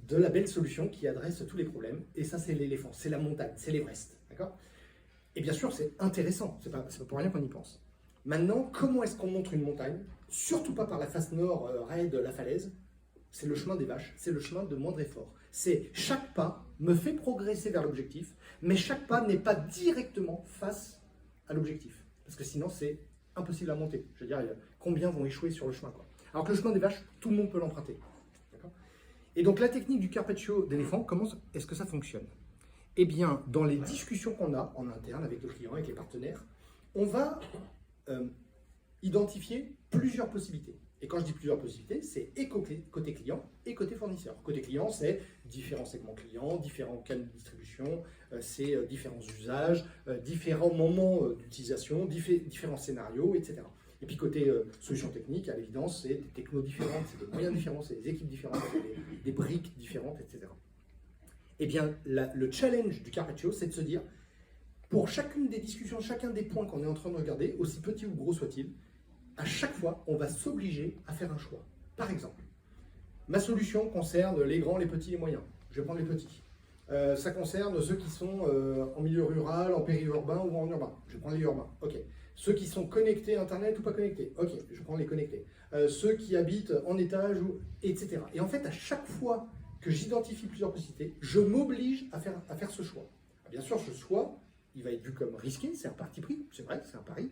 de la belle solution qui adresse tous les problèmes. Et ça, c'est l'éléphant, c'est la montagne, c'est l'Everest. D'accord? Et bien sûr, c'est intéressant. C'est pas pour rien qu'on y pense. Maintenant, comment est-ce qu'on montre une montagne? Surtout pas par la face nord raide de la falaise. C'est le chemin des vaches, c'est le chemin de moindre effort. C'est chaque pas me fait progresser vers l'objectif, mais chaque pas n'est pas directement face à l'objectif. Parce que sinon, c'est impossible à monter. Je veux dire, combien vont échouer sur le chemin, quoi. Alors que le chemin des vaches, tout le monde peut l'emprunter. Et donc la technique du carpaccio d'éléphant, comment est-ce que ça fonctionne? Eh bien, dans les discussions qu'on a en interne avec le client, avec les partenaires, on va identifier plusieurs possibilités. Et quand je dis plusieurs possibilités, c'est et côté client et côté fournisseur. Côté client, c'est différents segments clients, différents canaux de distribution, c'est différents usages, différents moments d'utilisation, différents scénarios, etc. Et puis côté solution technique, à l'évidence, c'est des technos différentes, c'est des moyens différents, c'est des équipes différentes, c'est des briques différentes, etc. Eh bien, le challenge du carpaccio, c'est de se dire, pour chacune des discussions, chacun des points qu'on est en train de regarder, aussi petit ou gros soit-il, à chaque fois, on va s'obliger à faire un choix. Par exemple, ma solution concerne les grands, les petits, les moyens. Je vais prendre les petits. Ça concerne ceux qui sont en milieu rural, en périurbain ou en urbain. Je prends les urbains. Ok. Ceux qui sont connectés à Internet ou pas connectés. Ok, je prends les connectés. Ceux qui habitent en étage, etc. Et en fait, à chaque fois que j'identifie plusieurs possibilités, je m'oblige à faire ce choix. Bien sûr, ce choix, il va être vu comme risqué, c'est un parti pris, c'est vrai, c'est un pari.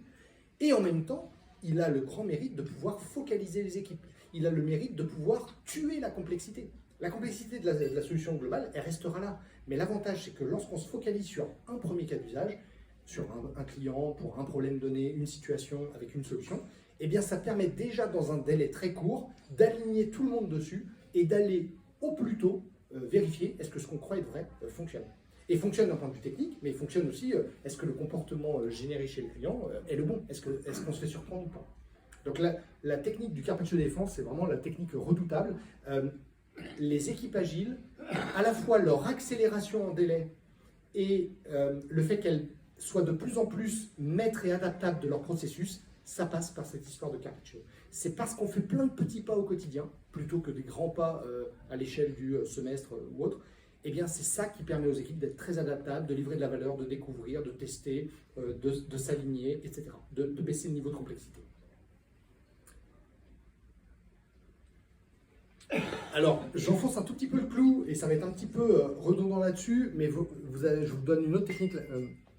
Et en même temps, il a le grand mérite de pouvoir focaliser les équipes. Il a le mérite de pouvoir tuer la complexité. La complexité de la solution globale, elle restera là. Mais l'avantage, c'est que lorsqu'on se focalise sur un premier cas d'usage, sur un client, pour un problème donné, une situation avec une solution, eh bien ça permet déjà dans un délai très court d'aligner tout le monde dessus et d'aller au plus tôt vérifier est-ce que ce qu'on croit être vrai fonctionne. Et fonctionne d'un point de vue technique, mais il fonctionne aussi, est-ce que le comportement généré chez le client est le bon? Est-ce qu'on se fait surprendre ou pas? Donc la technique du Carpaccio défense, c'est vraiment la technique redoutable. Les équipes agiles, à la fois leur accélération en délai et le fait qu'elles soient de plus en plus maîtres et adaptables de leur processus, ça passe par cette histoire de Carpaccio. C'est parce qu'on fait plein de petits pas au quotidien, plutôt que des grands pas à l'échelle du semestre ou autre, eh bien c'est ça qui permet aux équipes d'être très adaptables, de livrer de la valeur, de découvrir, de tester, de s'aligner, etc., de baisser le niveau de complexité. Alors, j'enfonce un tout petit peu le clou, et ça va être un petit peu redondant là-dessus, mais je vous donne une autre technique.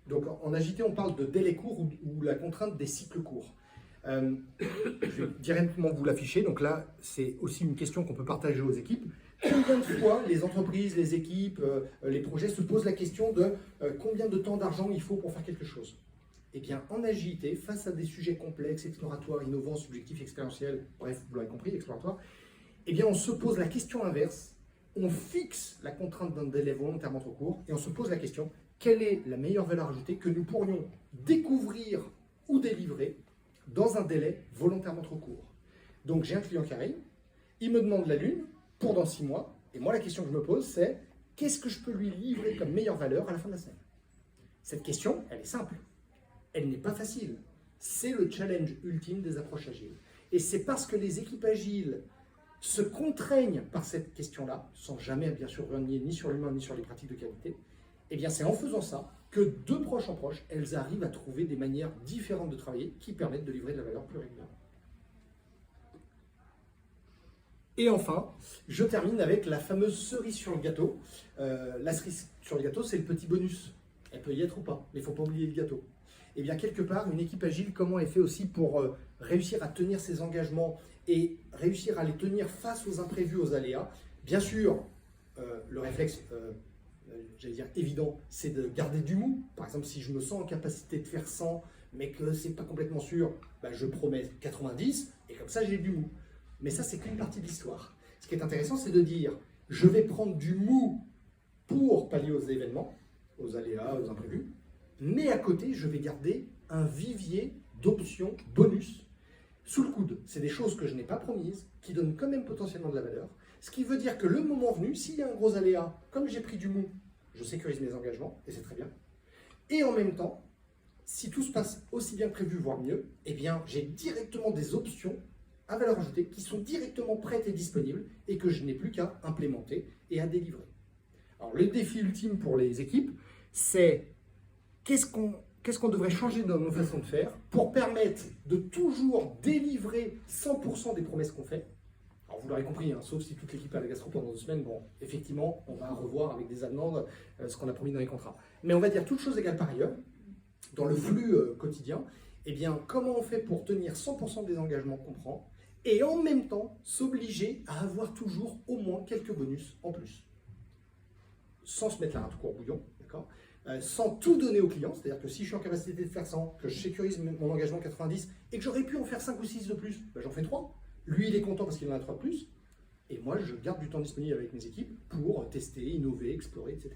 Donc, en agilité, on parle de délai court ou la contrainte des cycles courts. Je vais directement vous l'afficher. Donc là, c'est aussi une question qu'on peut partager aux équipes. Combien de fois les entreprises, les équipes, les projets se posent la question de combien de temps d'argent il faut pour faire quelque chose? Eh bien, en agilité, face à des sujets complexes, exploratoires, innovants, subjectifs, expérientiels, bref, vous l'avez compris, exploratoires, eh bien, on se pose la question inverse, on fixe la contrainte d'un délai volontairement trop court et on se pose la question, quelle est la meilleure valeur ajoutée que nous pourrions découvrir ou délivrer dans un délai volontairement trop court? Donc, j'ai un client qui arrive, il me demande la lune pour dans 6 mois, et moi, la question que je me pose, c'est qu'est-ce que je peux lui livrer comme meilleure valeur à la fin de la semaine? Cette question, elle est simple, elle n'est pas facile. C'est le challenge ultime des approches agiles. Et c'est parce que les équipes agiles se contraignent par cette question-là, sans jamais bien sûr renier ni sur l'humain ni sur les pratiques de qualité, et bien c'est en faisant ça que de proche en proche, elles arrivent à trouver des manières différentes de travailler qui permettent de livrer de la valeur plus régulièrement. Et enfin, je termine avec la fameuse cerise sur le gâteau. La cerise sur le gâteau, c'est le petit bonus. Elle peut y être ou pas, mais il ne faut pas oublier le gâteau. Et bien quelque part, une équipe agile, comment elle fait aussi pour réussir à tenir ses engagements et réussir à les tenir face aux imprévus, aux aléas? Bien sûr, le réflexe, j'allais dire évident, c'est de garder du mou. Par exemple, si je me sens en capacité de faire 100, mais que c'est pas complètement sûr, ben je promets 90, et comme ça j'ai du mou. Mais ça, c'est qu'une partie de l'histoire. Ce qui est intéressant, c'est de dire, je vais prendre du mou pour pallier aux événements, aux aléas, aux imprévus, mais à côté, je vais garder un vivier d'options bonus sous le coude. C'est des choses que je n'ai pas promises, qui donnent quand même potentiellement de la valeur. Ce qui veut dire que le moment venu, s'il y a un gros aléa, comme j'ai pris du mou, je sécurise mes engagements, et c'est très bien. Et en même temps, si tout se passe aussi bien que prévu, voire mieux, eh bien, j'ai directement des options à valeur ajoutée qui sont directement prêtes et disponibles et que je n'ai plus qu'à implémenter et à délivrer. Alors, le défi ultime pour les équipes, c'est qu'est-ce qu'on devrait changer dans nos façons de faire pour permettre de toujours délivrer 100% des promesses qu'on fait. Alors vous l'aurez compris, hein, sauf si toute l'équipe a la gastro pendant 2 semaines, bon, effectivement, on va revoir avec des avenants ce qu'on a promis dans les contrats. Mais on va dire toutes choses égales par ailleurs, dans le flux quotidien, eh bien, comment on fait pour tenir 100% des engagements qu'on prend et en même temps s'obliger à avoir toujours au moins quelques bonus en plus, sans se mettre la rate au courbouillon, d'accord ? Sans tout donner au client, c'est-à-dire que si je suis en capacité de faire 100, que je sécurise mon engagement 90 et que j'aurais pu en faire 5 ou 6 de plus, ben j'en fais 3. Lui, il est content parce qu'il en a 3 de plus. Et moi, je garde du temps disponible avec mes équipes pour tester, innover, explorer, etc.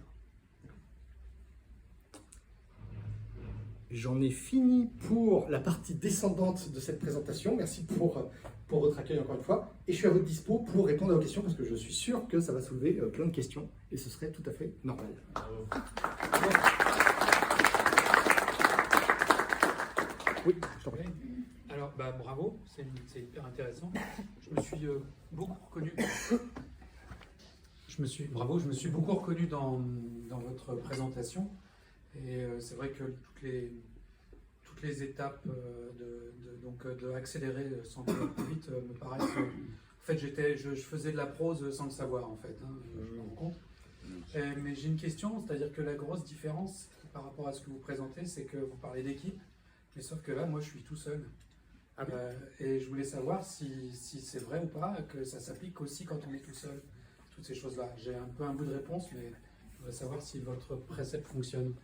J'en ai fini pour la partie descendante de cette présentation. Merci pour votre accueil encore une fois. Et je suis à votre dispo pour répondre à vos questions parce que je suis sûr que ça va soulever plein de questions et ce serait tout à fait normal. Oui, je t'en prie. Alors, bravo, c'est hyper intéressant. Je me suis beaucoup reconnu. Je me suis beaucoup reconnu dans votre présentation. Et c'est vrai que toutes les étapes de accélérer sans aller plus vite me paraissent. En fait, je faisais de la prose sans le savoir, en fait. Hein, je me rends compte. Mais j'ai une question, c'est-à-dire que la grosse différence par rapport à ce que vous présentez, c'est que vous parlez d'équipe, mais sauf que là, moi, je suis tout seul. Et je voulais savoir si c'est vrai ou pas que ça s'applique aussi quand on est tout seul, toutes ces choses-là. J'ai un peu un bout de réponse, mais je voudrais savoir si votre précepte fonctionne.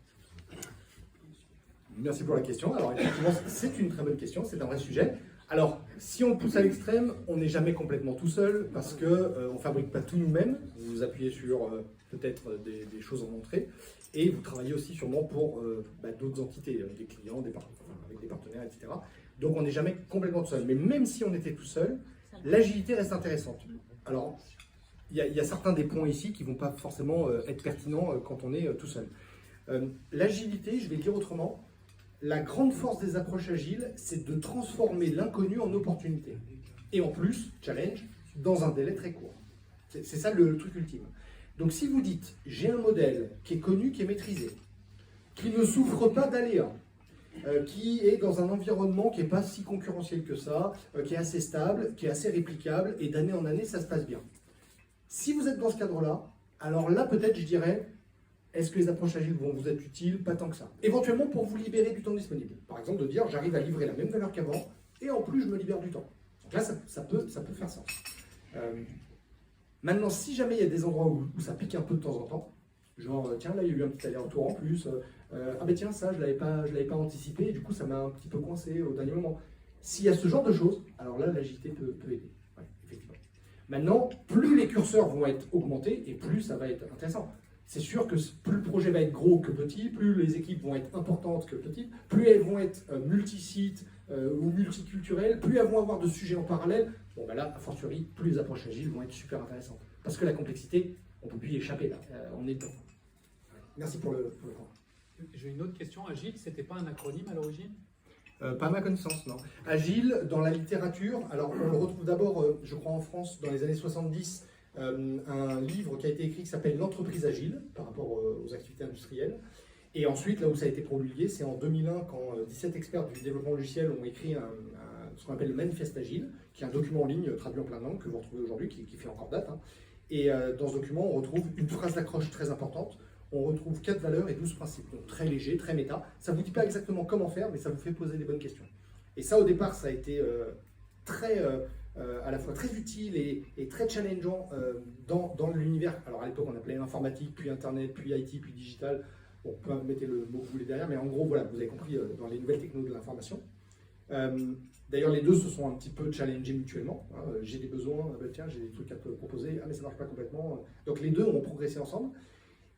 Merci pour la question. Alors effectivement, c'est une très bonne question, c'est un vrai sujet. Alors, si on le pousse à l'extrême, on n'est jamais complètement tout seul parce que on fabrique pas tout nous-mêmes. Vous vous appuyez sur peut-être des choses en entrée et vous travaillez aussi sûrement pour d'autres entités, des clients, avec des partenaires, etc. Donc, on n'est jamais complètement tout seul. Mais même si on était tout seul, l'agilité reste intéressante. Alors, il y a certains des points ici qui ne vont pas forcément être pertinents quand on est tout seul. L'agilité, je vais le dire autrement, la grande force des approches agiles, c'est de transformer l'inconnu en opportunité. Et en plus, challenge, dans un délai très court. C'est ça le truc ultime. Donc si vous dites, j'ai un modèle qui est connu, qui est maîtrisé, qui ne souffre pas d'aléas, qui est dans un environnement qui n'est pas si concurrentiel que ça, qui est assez stable, qui est assez réplicable, et d'année en année, ça se passe bien. Si vous êtes dans ce cadre-là, alors là, peut-être, je dirais, est-ce que les approches agiles vont vous être utiles? Pas tant que ça. Éventuellement pour vous libérer du temps disponible. Par exemple, de dire, j'arrive à livrer la même valeur qu'avant, et en plus, je me libère du temps. Donc là, ça peut faire sens. Maintenant, si jamais il y a des endroits où ça pique un peu de temps en temps, genre, tiens, là, il y a eu un petit aller-retour en plus, ah ben tiens, ça, je l'avais pas anticipé, et du coup, ça m'a un petit peu coincé au dernier moment. S'il y a ce genre de choses, alors là, l'agilité peut aider. Ouais, effectivement. Maintenant, plus les curseurs vont être augmentés, et plus ça va être intéressant. C'est sûr que plus le projet va être gros que petit, plus les équipes vont être importantes que petites, plus elles vont être multi-sites ou multiculturelles, plus elles vont avoir de sujets en parallèle. Bon, ben là, a fortiori, plus les approches agiles vont être super intéressantes. Parce que la complexité, on ne peut plus y échapper là. On est dedans. Merci pour le point. J'ai une autre question. Agile, c'était pas un acronyme à l'origine? Pas à ma connaissance, non. Agile, dans la littérature, alors on le retrouve d'abord, je crois en France, dans les années 70, un livre qui a été écrit qui s'appelle L'entreprise agile, par rapport aux activités industrielles. Et ensuite, là où ça a été promulgué, c'est en 2001, quand 17 experts du développement logiciel ont écrit ce qu'on appelle le Manifeste Agile, qui est un document en ligne traduit en plein de langues que vous retrouvez aujourd'hui, qui fait encore date. Hein. Et dans ce document, on retrouve une phrase d'accroche très importante. On retrouve 4 valeurs et 12 principes. Donc très léger, très méta. Ça ne vous dit pas exactement comment faire, mais ça vous fait poser des bonnes questions. Et ça, au départ, ça a été à la fois très utile et très challengeant dans l'univers. Alors à l'époque, on appelait l'informatique, puis Internet, puis IT, puis digital. Bon, peu mettez le mot que vous voulez derrière, mais en gros, voilà, vous avez compris, dans les nouvelles technologies de l'information. D'ailleurs, les deux se sont un petit peu challengés mutuellement. Hein. J'ai des besoins, tiens, j'ai des trucs à te proposer, ah mais ça ne marche pas complètement. Donc les deux ont progressé ensemble.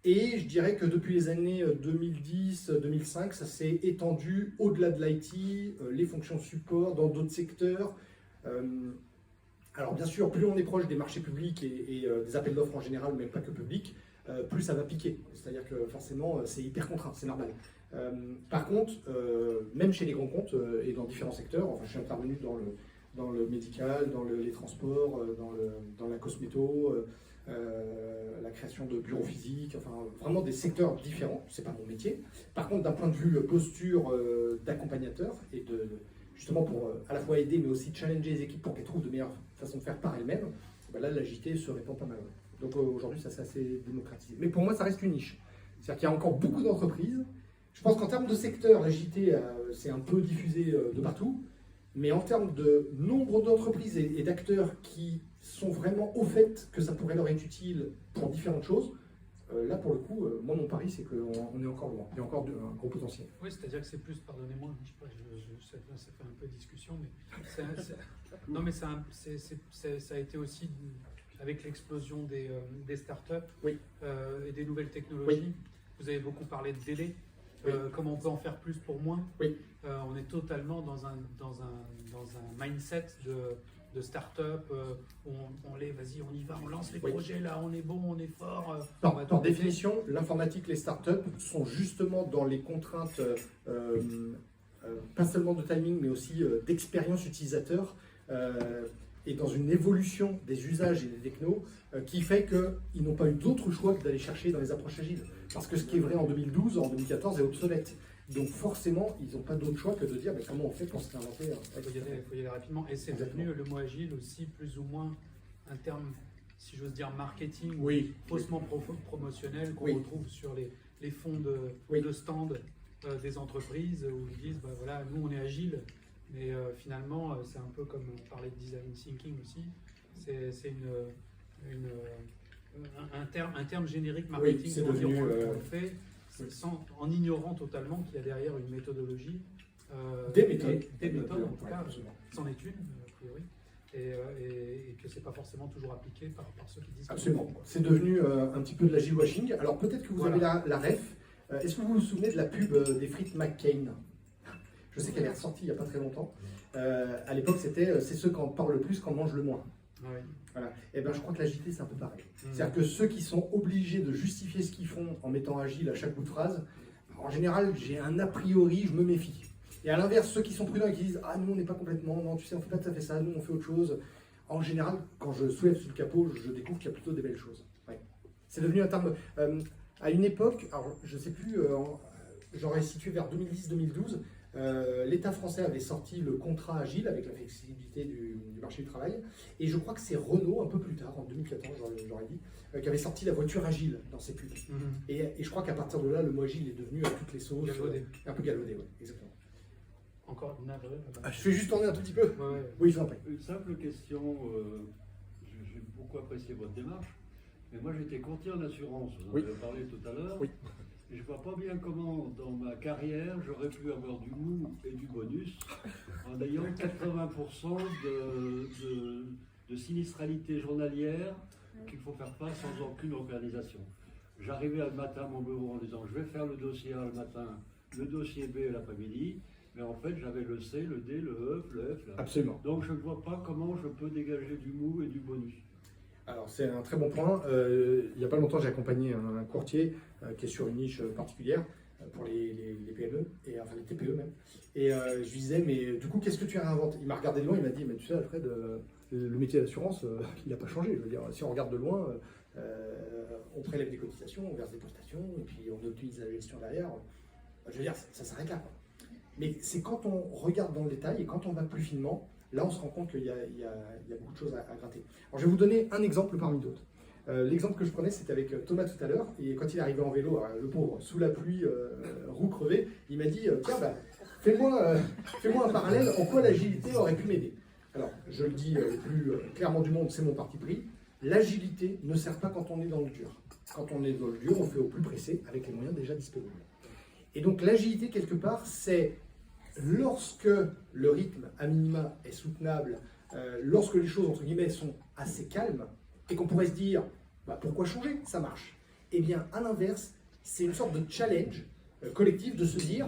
Et je dirais que depuis les années 2010-2005, ça s'est étendu au-delà de l'IT, les fonctions support, dans d'autres secteurs. Alors bien sûr, plus on est proche des marchés publics et des appels d'offres en général, mais pas que publics, plus ça va piquer. C'est-à-dire que forcément, c'est hyper contraint, c'est normal. Par contre, même chez les grands comptes et dans différents secteurs, enfin je suis intervenu dans le médical, dans les transports, dans la cosméto, la création de bureaux physiques, enfin vraiment des secteurs différents, c'est pas mon métier. Par contre, d'un point de vue posture d'accompagnateur et justement pour à la fois aider mais aussi challenger les équipes pour qu'elles trouvent de meilleures façons de faire par elles-mêmes, ben là l'agilité se répand pas mal. Donc aujourd'hui ça c'est assez démocratisé. Mais pour moi ça reste une niche. C'est-à-dire qu'il y a encore beaucoup d'entreprises. Je pense qu'en termes de secteur, l'agilité c'est un peu diffusé de partout. Mais en termes de nombre d'entreprises et d'acteurs qui sont vraiment au fait que ça pourrait leur être utile pour différentes choses, là pour le coup, moi mon pari c'est qu'on est encore loin, il y a encore un gros potentiel. Oui, c'est-à-dire que c'est plus, pardonnez-moi, je sais pas, ça fait un peu discussion, mais non mais ça a été aussi avec l'explosion des startups oui. Et des nouvelles technologies. Oui. Vous avez beaucoup parlé de délai. Oui. Comment on peut en faire plus pour moins. Oui. On est totalement dans un mindset de start-up. Vas-y, on y va, on lance les projets là, on est bon, on est fort. Par définition, l'informatique, les startups sont justement dans les contraintes, pas seulement de timing, mais aussi d'expérience utilisateur. Et dans une évolution des usages et des technos qui fait qu'ils n'ont pas eu d'autre choix que d'aller chercher dans les approches agiles. Parce que ce qui est vrai en 2012, en 2014 est obsolète. Donc forcément, ils n'ont pas d'autre choix que de dire comment on fait pour se réinventer. Il faut y aller rapidement. Et c'est devenu le mot agile aussi plus ou moins un terme, si j'ose dire, marketing, faussement promotionnel qu'on retrouve sur les fonds de stand des entreprises où ils disent, voilà, nous on est agile. Mais finalement, c'est un peu comme on parlait de design thinking aussi, c'est un terme générique marketing pour dire qu'on le fait en ignorant totalement qu'il y a derrière une méthodologie Des méthodes. Des méthodes, en tout Ouais, cas, absolument. c'en est une, a priori, et que c'est pas forcément toujours appliqué par ceux qui disent. Absolument. C'est devenu un petit peu de l'agile washing. Alors peut-être que vous Voilà. avez la ref. Est-ce que vous vous souvenez de la pub des frites McCain? Je sais qu'elle est ressortie il n'y a pas très longtemps. À l'époque, c'était c'est ceux qui en parlent le plus qui en mangent le moins. Oui. Voilà. Et ben, je crois que l'agilité, c'est un peu pareil. Mhm. C'est-à-dire que ceux qui sont obligés de justifier ce qu'ils font en mettant agile à chaque bout de phrase, en général, j'ai un a priori, je me méfie. Et à l'inverse, ceux qui sont prudents et qui disent ah, nous, on n'est pas complètement, non, tu sais, on ne fait pas tout à fait ça, nous, on fait autre chose. En général, quand je soulève sous le capot, je découvre qu'il y a plutôt des belles choses. Ouais. C'est devenu un terme. À une époque, alors je ne sais plus, j'aurais situé vers 2010-2012, l'État français avait sorti le contrat agile avec la flexibilité du marché du travail. Et je crois que c'est Renault, un peu plus tard, en 2014, j'aurais dit, qui avait sorti la voiture agile dans ses pubs. Mhm. Et je crois qu'à partir de là, le mot agile est devenu à toutes les sauces. Galvaudé. Un peu galvaudé, oui, exactement. Encore une navrée. Je fais juste tourner un tout petit peu. Ouais, ouais. Oui, je vous en prie. Une simple question, j'ai beaucoup apprécié votre démarche, mais moi j'étais courtier en assurance, vous en Oui. avez parlé tout à l'heure, Oui. et je vois pas bien comment dans ma carrière j'aurais pu avoir du mou et du bonus en ayant 80% de sinistralité journalière qu'il faut faire face sans aucune organisation. J'arrivais le matin à mon bureau en disant je vais faire le dossier A le matin, le dossier B l'après-midi. Mais en fait, j'avais le C, le D, le E, le F. Là. Absolument. Donc, je ne vois pas comment je peux dégager du mou et du bonus. Alors, c'est un très bon point. Il n'y a pas longtemps, j'ai accompagné un courtier qui est sur une niche particulière pour les PME, et, enfin les TPE même. Et je lui disais, mais du coup, qu'est-ce que tu as inventé? Il m'a regardé de loin, il m'a dit, mais tu sais, Alfred, le métier d'assurance, il n'a pas changé. Je veux dire, si on regarde de loin, on prélève des cotisations, on verse des prestations, et puis on optimise la gestion derrière. Je veux dire, ça s'arrête là, quoi. Mais c'est quand on regarde dans le détail et quand on va plus finement, là on se rend compte qu'il y a beaucoup de choses à gratter. Alors je vais vous donner un exemple parmi d'autres. L'exemple que je prenais, c'était avec Thomas tout à l'heure, et quand il est arrivé en vélo, le pauvre, sous la pluie, roue crevée, il m'a dit tiens, bah, fais-moi un parallèle, en quoi l'agilité aurait pu m'aider. Alors je le dis le plus clairement du monde, c'est mon parti pris, l'agilité ne sert pas quand on est dans le dur. Quand on est dans le dur, on fait au plus pressé avec les moyens déjà disponibles. Et donc l'agilité, quelque part, c'est lorsque le rythme à minima est soutenable, lorsque les choses, entre guillemets, sont assez calmes, et qu'on pourrait se dire, bah, pourquoi changer? Ça marche. Eh bien, à l'inverse, c'est une sorte de challenge collectif de se dire,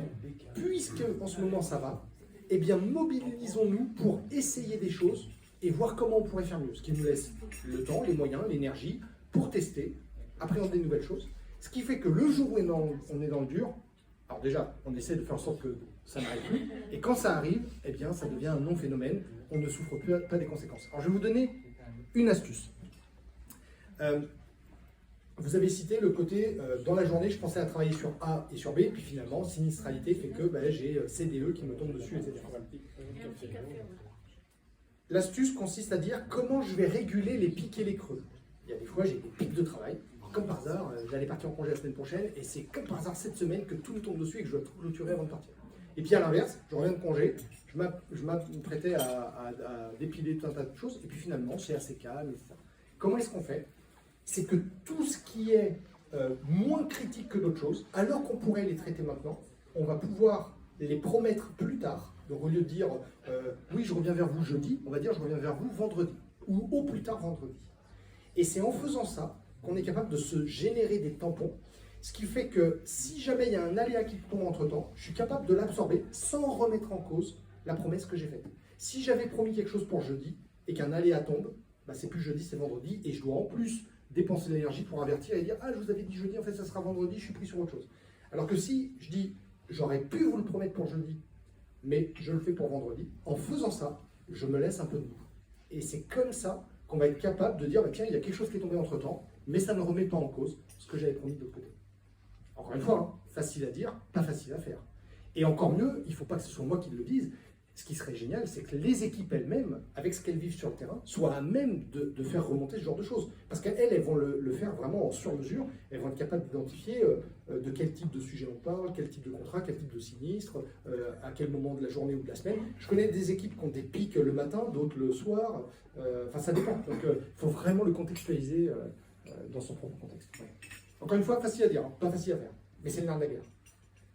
puisque en ce moment ça va, eh bien, mobilisons-nous pour essayer des choses et voir comment on pourrait faire mieux. Ce qui nous laisse le temps, les moyens, l'énergie pour tester, appréhender de nouvelles choses. Ce qui fait que le jour où on est dans le dur, alors déjà, on essaie de faire en sorte que ça n'arrive plus. Et quand ça arrive, eh bien, ça devient un non-phénomène. On ne souffre pas des conséquences. Alors, je vais vous donner une astuce. Vous avez cité le côté, dans la journée, je pensais à travailler sur A et sur B, puis finalement, sinistralité fait que j'ai CDE qui me tombe dessus, etc. L'astuce consiste à dire comment je vais réguler les pics et les creux. Il y a des fois, j'ai des pics de travail. Comme par hasard, j'allais partir en congé la semaine prochaine, et c'est comme par hasard cette semaine que tout me tombe dessus et que je dois tout clôturer avant de partir. Et puis à l'inverse, je reviens de congé, je m'apprêtais à dépiler tout un tas de choses, et puis finalement, c'est assez calme, etc. Comment est-ce qu'on fait? C'est que tout ce qui est moins critique que d'autres choses, alors qu'on pourrait les traiter maintenant, on va pouvoir les promettre plus tard. Donc au lieu de dire oui, je reviens vers vous jeudi, on va dire je reviens vers vous vendredi, ou au plus tard vendredi. Et c'est en faisant ça qu'on est capable de se générer des tampons, ce qui fait que si jamais il y a un aléa qui tombe entre-temps, je suis capable de l'absorber sans remettre en cause la promesse que j'ai faite. Si j'avais promis quelque chose pour jeudi et qu'un aléa tombe, bah c'est plus jeudi, c'est vendredi, et je dois en plus dépenser de l'énergie pour avertir et dire « Ah, je vous avais dit jeudi, en fait ça sera vendredi, je suis pris sur autre chose ». Alors que si je dis « J'aurais pu vous le promettre pour jeudi, mais je le fais pour vendredi », en faisant ça, je me laisse un peu de mou. Et c'est comme ça qu'on va être capable de dire bah, « Tiens, il y a quelque chose qui est tombé entre-temps, mais ça ne remet pas en cause ce que j'avais promis de l'autre côté ». Encore une fois, hein, facile à dire, pas facile à faire. Et encore mieux, il ne faut pas que ce soit moi qui le dise. Ce qui serait génial, c'est que les équipes elles-mêmes, avec ce qu'elles vivent sur le terrain, soient à même de faire remonter ce genre de choses. Parce qu'elles vont le faire vraiment en sur-mesure, elles vont être capables d'identifier de quel type de sujet on parle, quel type de contrat, quel type de sinistre, à quel moment de la journée ou de la semaine. Je connais des équipes qui ont des pics le matin, d'autres le soir, enfin ça dépend. Donc il faut vraiment le contextualiser dans son propre contexte. Ouais. Encore une fois, facile à dire, hein, pas facile à faire, mais c'est le nerf de la guerre.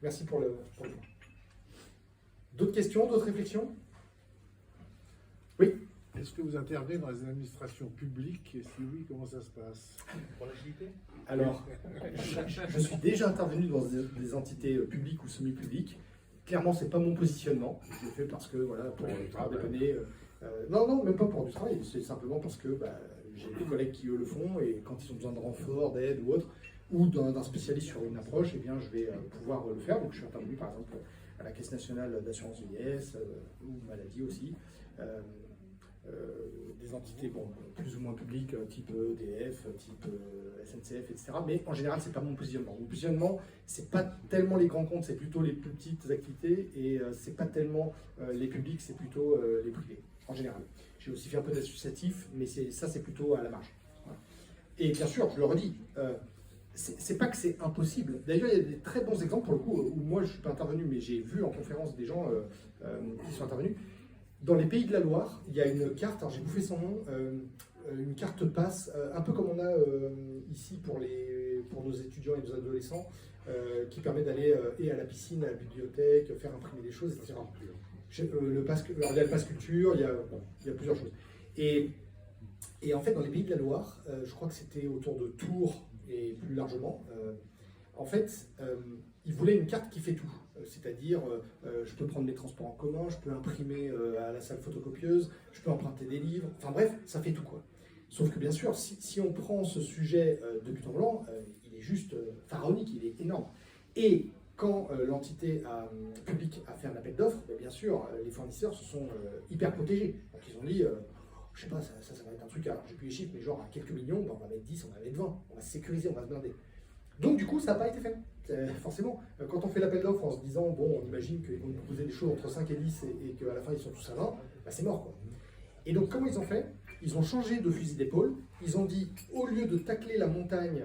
Merci pour le point. D'autres questions, d'autres réflexions? Oui. Est-ce que vous intervenez dans les administrations publiques? Et si oui, comment ça se passe? Pour l'agilité? Alors, je suis déjà intervenu dans des entités publiques ou semi-publiques. Clairement, c'est pas mon positionnement. Je le fais parce que, voilà, pour dépanner. Non, même pas pour du travail. C'est simplement parce que j'ai des collègues qui, eux, le font. Et quand ils ont besoin de renfort, d'aide ou autre, ou d'un spécialiste sur une approche, eh bien, je vais pouvoir le faire. Donc, je suis intervenu, par exemple, à la Caisse nationale d'assurance vieillesse, ou maladie aussi. Des entités plus ou moins publiques, type EDF, type SNCF, etc. Mais en général, c'est pas mon positionnement. Mon positionnement, c'est pas tellement les grands comptes, c'est plutôt les plus petites activités, et c'est pas tellement les publics, c'est plutôt les privés, en général. J'ai aussi fait un peu d'associatif, mais ça, c'est plutôt à la marge. Voilà. Et bien sûr, je le redis, c'est pas que c'est impossible. D'ailleurs, il y a des très bons exemples, pour le coup, où moi, je suis pas intervenu, mais j'ai vu en conférence des gens qui sont intervenus. Dans les Pays de la Loire, il y a une carte, alors j'ai bouffé son nom, une carte passe, un peu comme on a ici pour nos étudiants et nos adolescents, qui permet d'aller et à la piscine, à la bibliothèque, faire imprimer des choses, etc. Il y a le pass culture, il y a plusieurs choses. Et en fait, dans les Pays de la Loire, je crois que c'était autour de Tours et plus largement, en fait, ils voulaient une carte qui fait tout. C'est-à-dire, je peux prendre mes transports en commun, je peux imprimer à la salle photocopieuse, je peux emprunter des livres, enfin bref, ça fait tout quoi. Sauf que bien sûr, si on prend ce sujet de but en blanc, il est juste pharaonique, il est énorme. Et quand l'entité publique a fait un appel d'offres, bien sûr, les fournisseurs se sont hyper protégés. Donc ils ont dit, je sais pas, ça va être un truc, alors j'ai plus les chiffres, mais genre à quelques millions, on va mettre 10, on va mettre 20, on va se sécuriser, on va se blinder. Donc du coup, ça n'a pas été fait. Forcément, quand on fait l'appel d'offres en se disant, bon, on imagine qu'ils vont nous proposer des choses entre 5 et 10 et qu'à la fin ils sont tous à 20, c'est mort quoi. Et donc comment ils ont fait? Ils ont changé de fusil d'épaule, ils ont dit, au lieu de tacler la montagne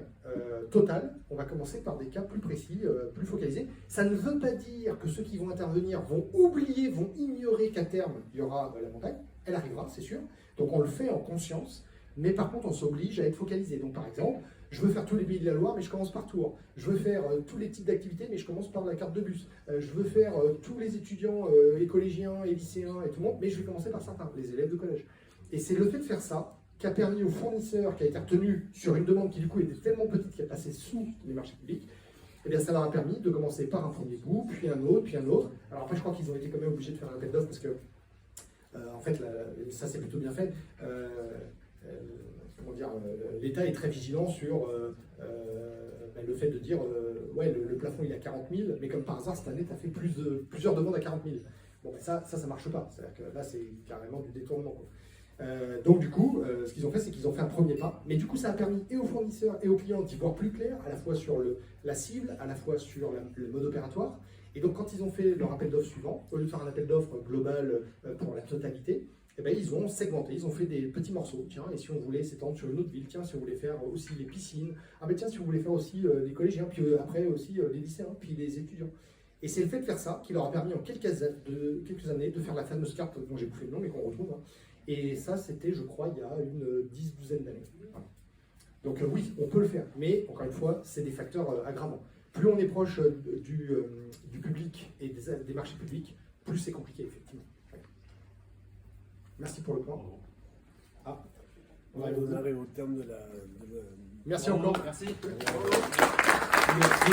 totale, on va commencer par des cas plus précis, plus focalisés. Ça ne veut pas dire que ceux qui vont intervenir vont oublier, vont ignorer qu'à terme, il y aura la montagne, elle arrivera, c'est sûr. Donc on le fait en conscience, mais par contre on s'oblige à être focalisé. Donc par exemple, je veux faire tous les Pays de la Loire, mais je commence par Tours. Je veux faire tous les types d'activités, mais je commence par la carte de bus. Je veux faire tous les étudiants et collégiens et lycéens et tout le monde, mais je vais commencer par certains, les élèves de collège. Et c'est le fait de faire ça qui a permis au fournisseur, qui a été retenu sur une demande qui du coup était tellement petite qu'elle passait sous les marchés publics, et bien ça leur a permis de commencer par un premier bout, puis un autre, puis un autre. Alors après, je crois qu'ils ont été quand même obligés de faire un appel d'offres parce que, en fait, ça c'est plutôt bien fait. L'État est très vigilant sur le fait de dire ouais, le plafond il est à 40 000, mais comme par hasard cette année tu as fait plusieurs demandes à 40 000. Bon, ben ça marche pas, c'est-à-dire que là c'est carrément du détournement quoi. Donc du coup, ce qu'ils ont fait, c'est qu'ils ont fait un premier pas, mais du coup ça a permis et aux fournisseurs et aux clients d'y voir plus clair, à la fois sur la cible, à la fois sur le mode opératoire. Et donc quand ils ont fait leur appel d'offres suivant, au lieu de faire un appel d'offres global pour la totalité, eh ben, ils ont segmenté, ils ont fait des petits morceaux. Tiens, et si on voulait s'étendre sur une autre ville, tiens, si on voulait faire aussi les piscines, ah ben tiens, si on voulait faire aussi les collégiens, puis après aussi les lycéens, puis les étudiants. Et c'est le fait de faire ça qui leur a permis en quelques années de faire la fameuse carte dont j'ai bouffé le nom, mais qu'on retrouve. Hein. Et ça, c'était, je crois, il y a une douzaine d'années. Voilà. Donc oui, on peut le faire, mais encore une fois, c'est des facteurs aggravants. Plus on est proche du public et des marchés publics, plus c'est compliqué, effectivement. Merci pour le point. Ah, On arrive au terme de la... Merci encore. Merci. Merci.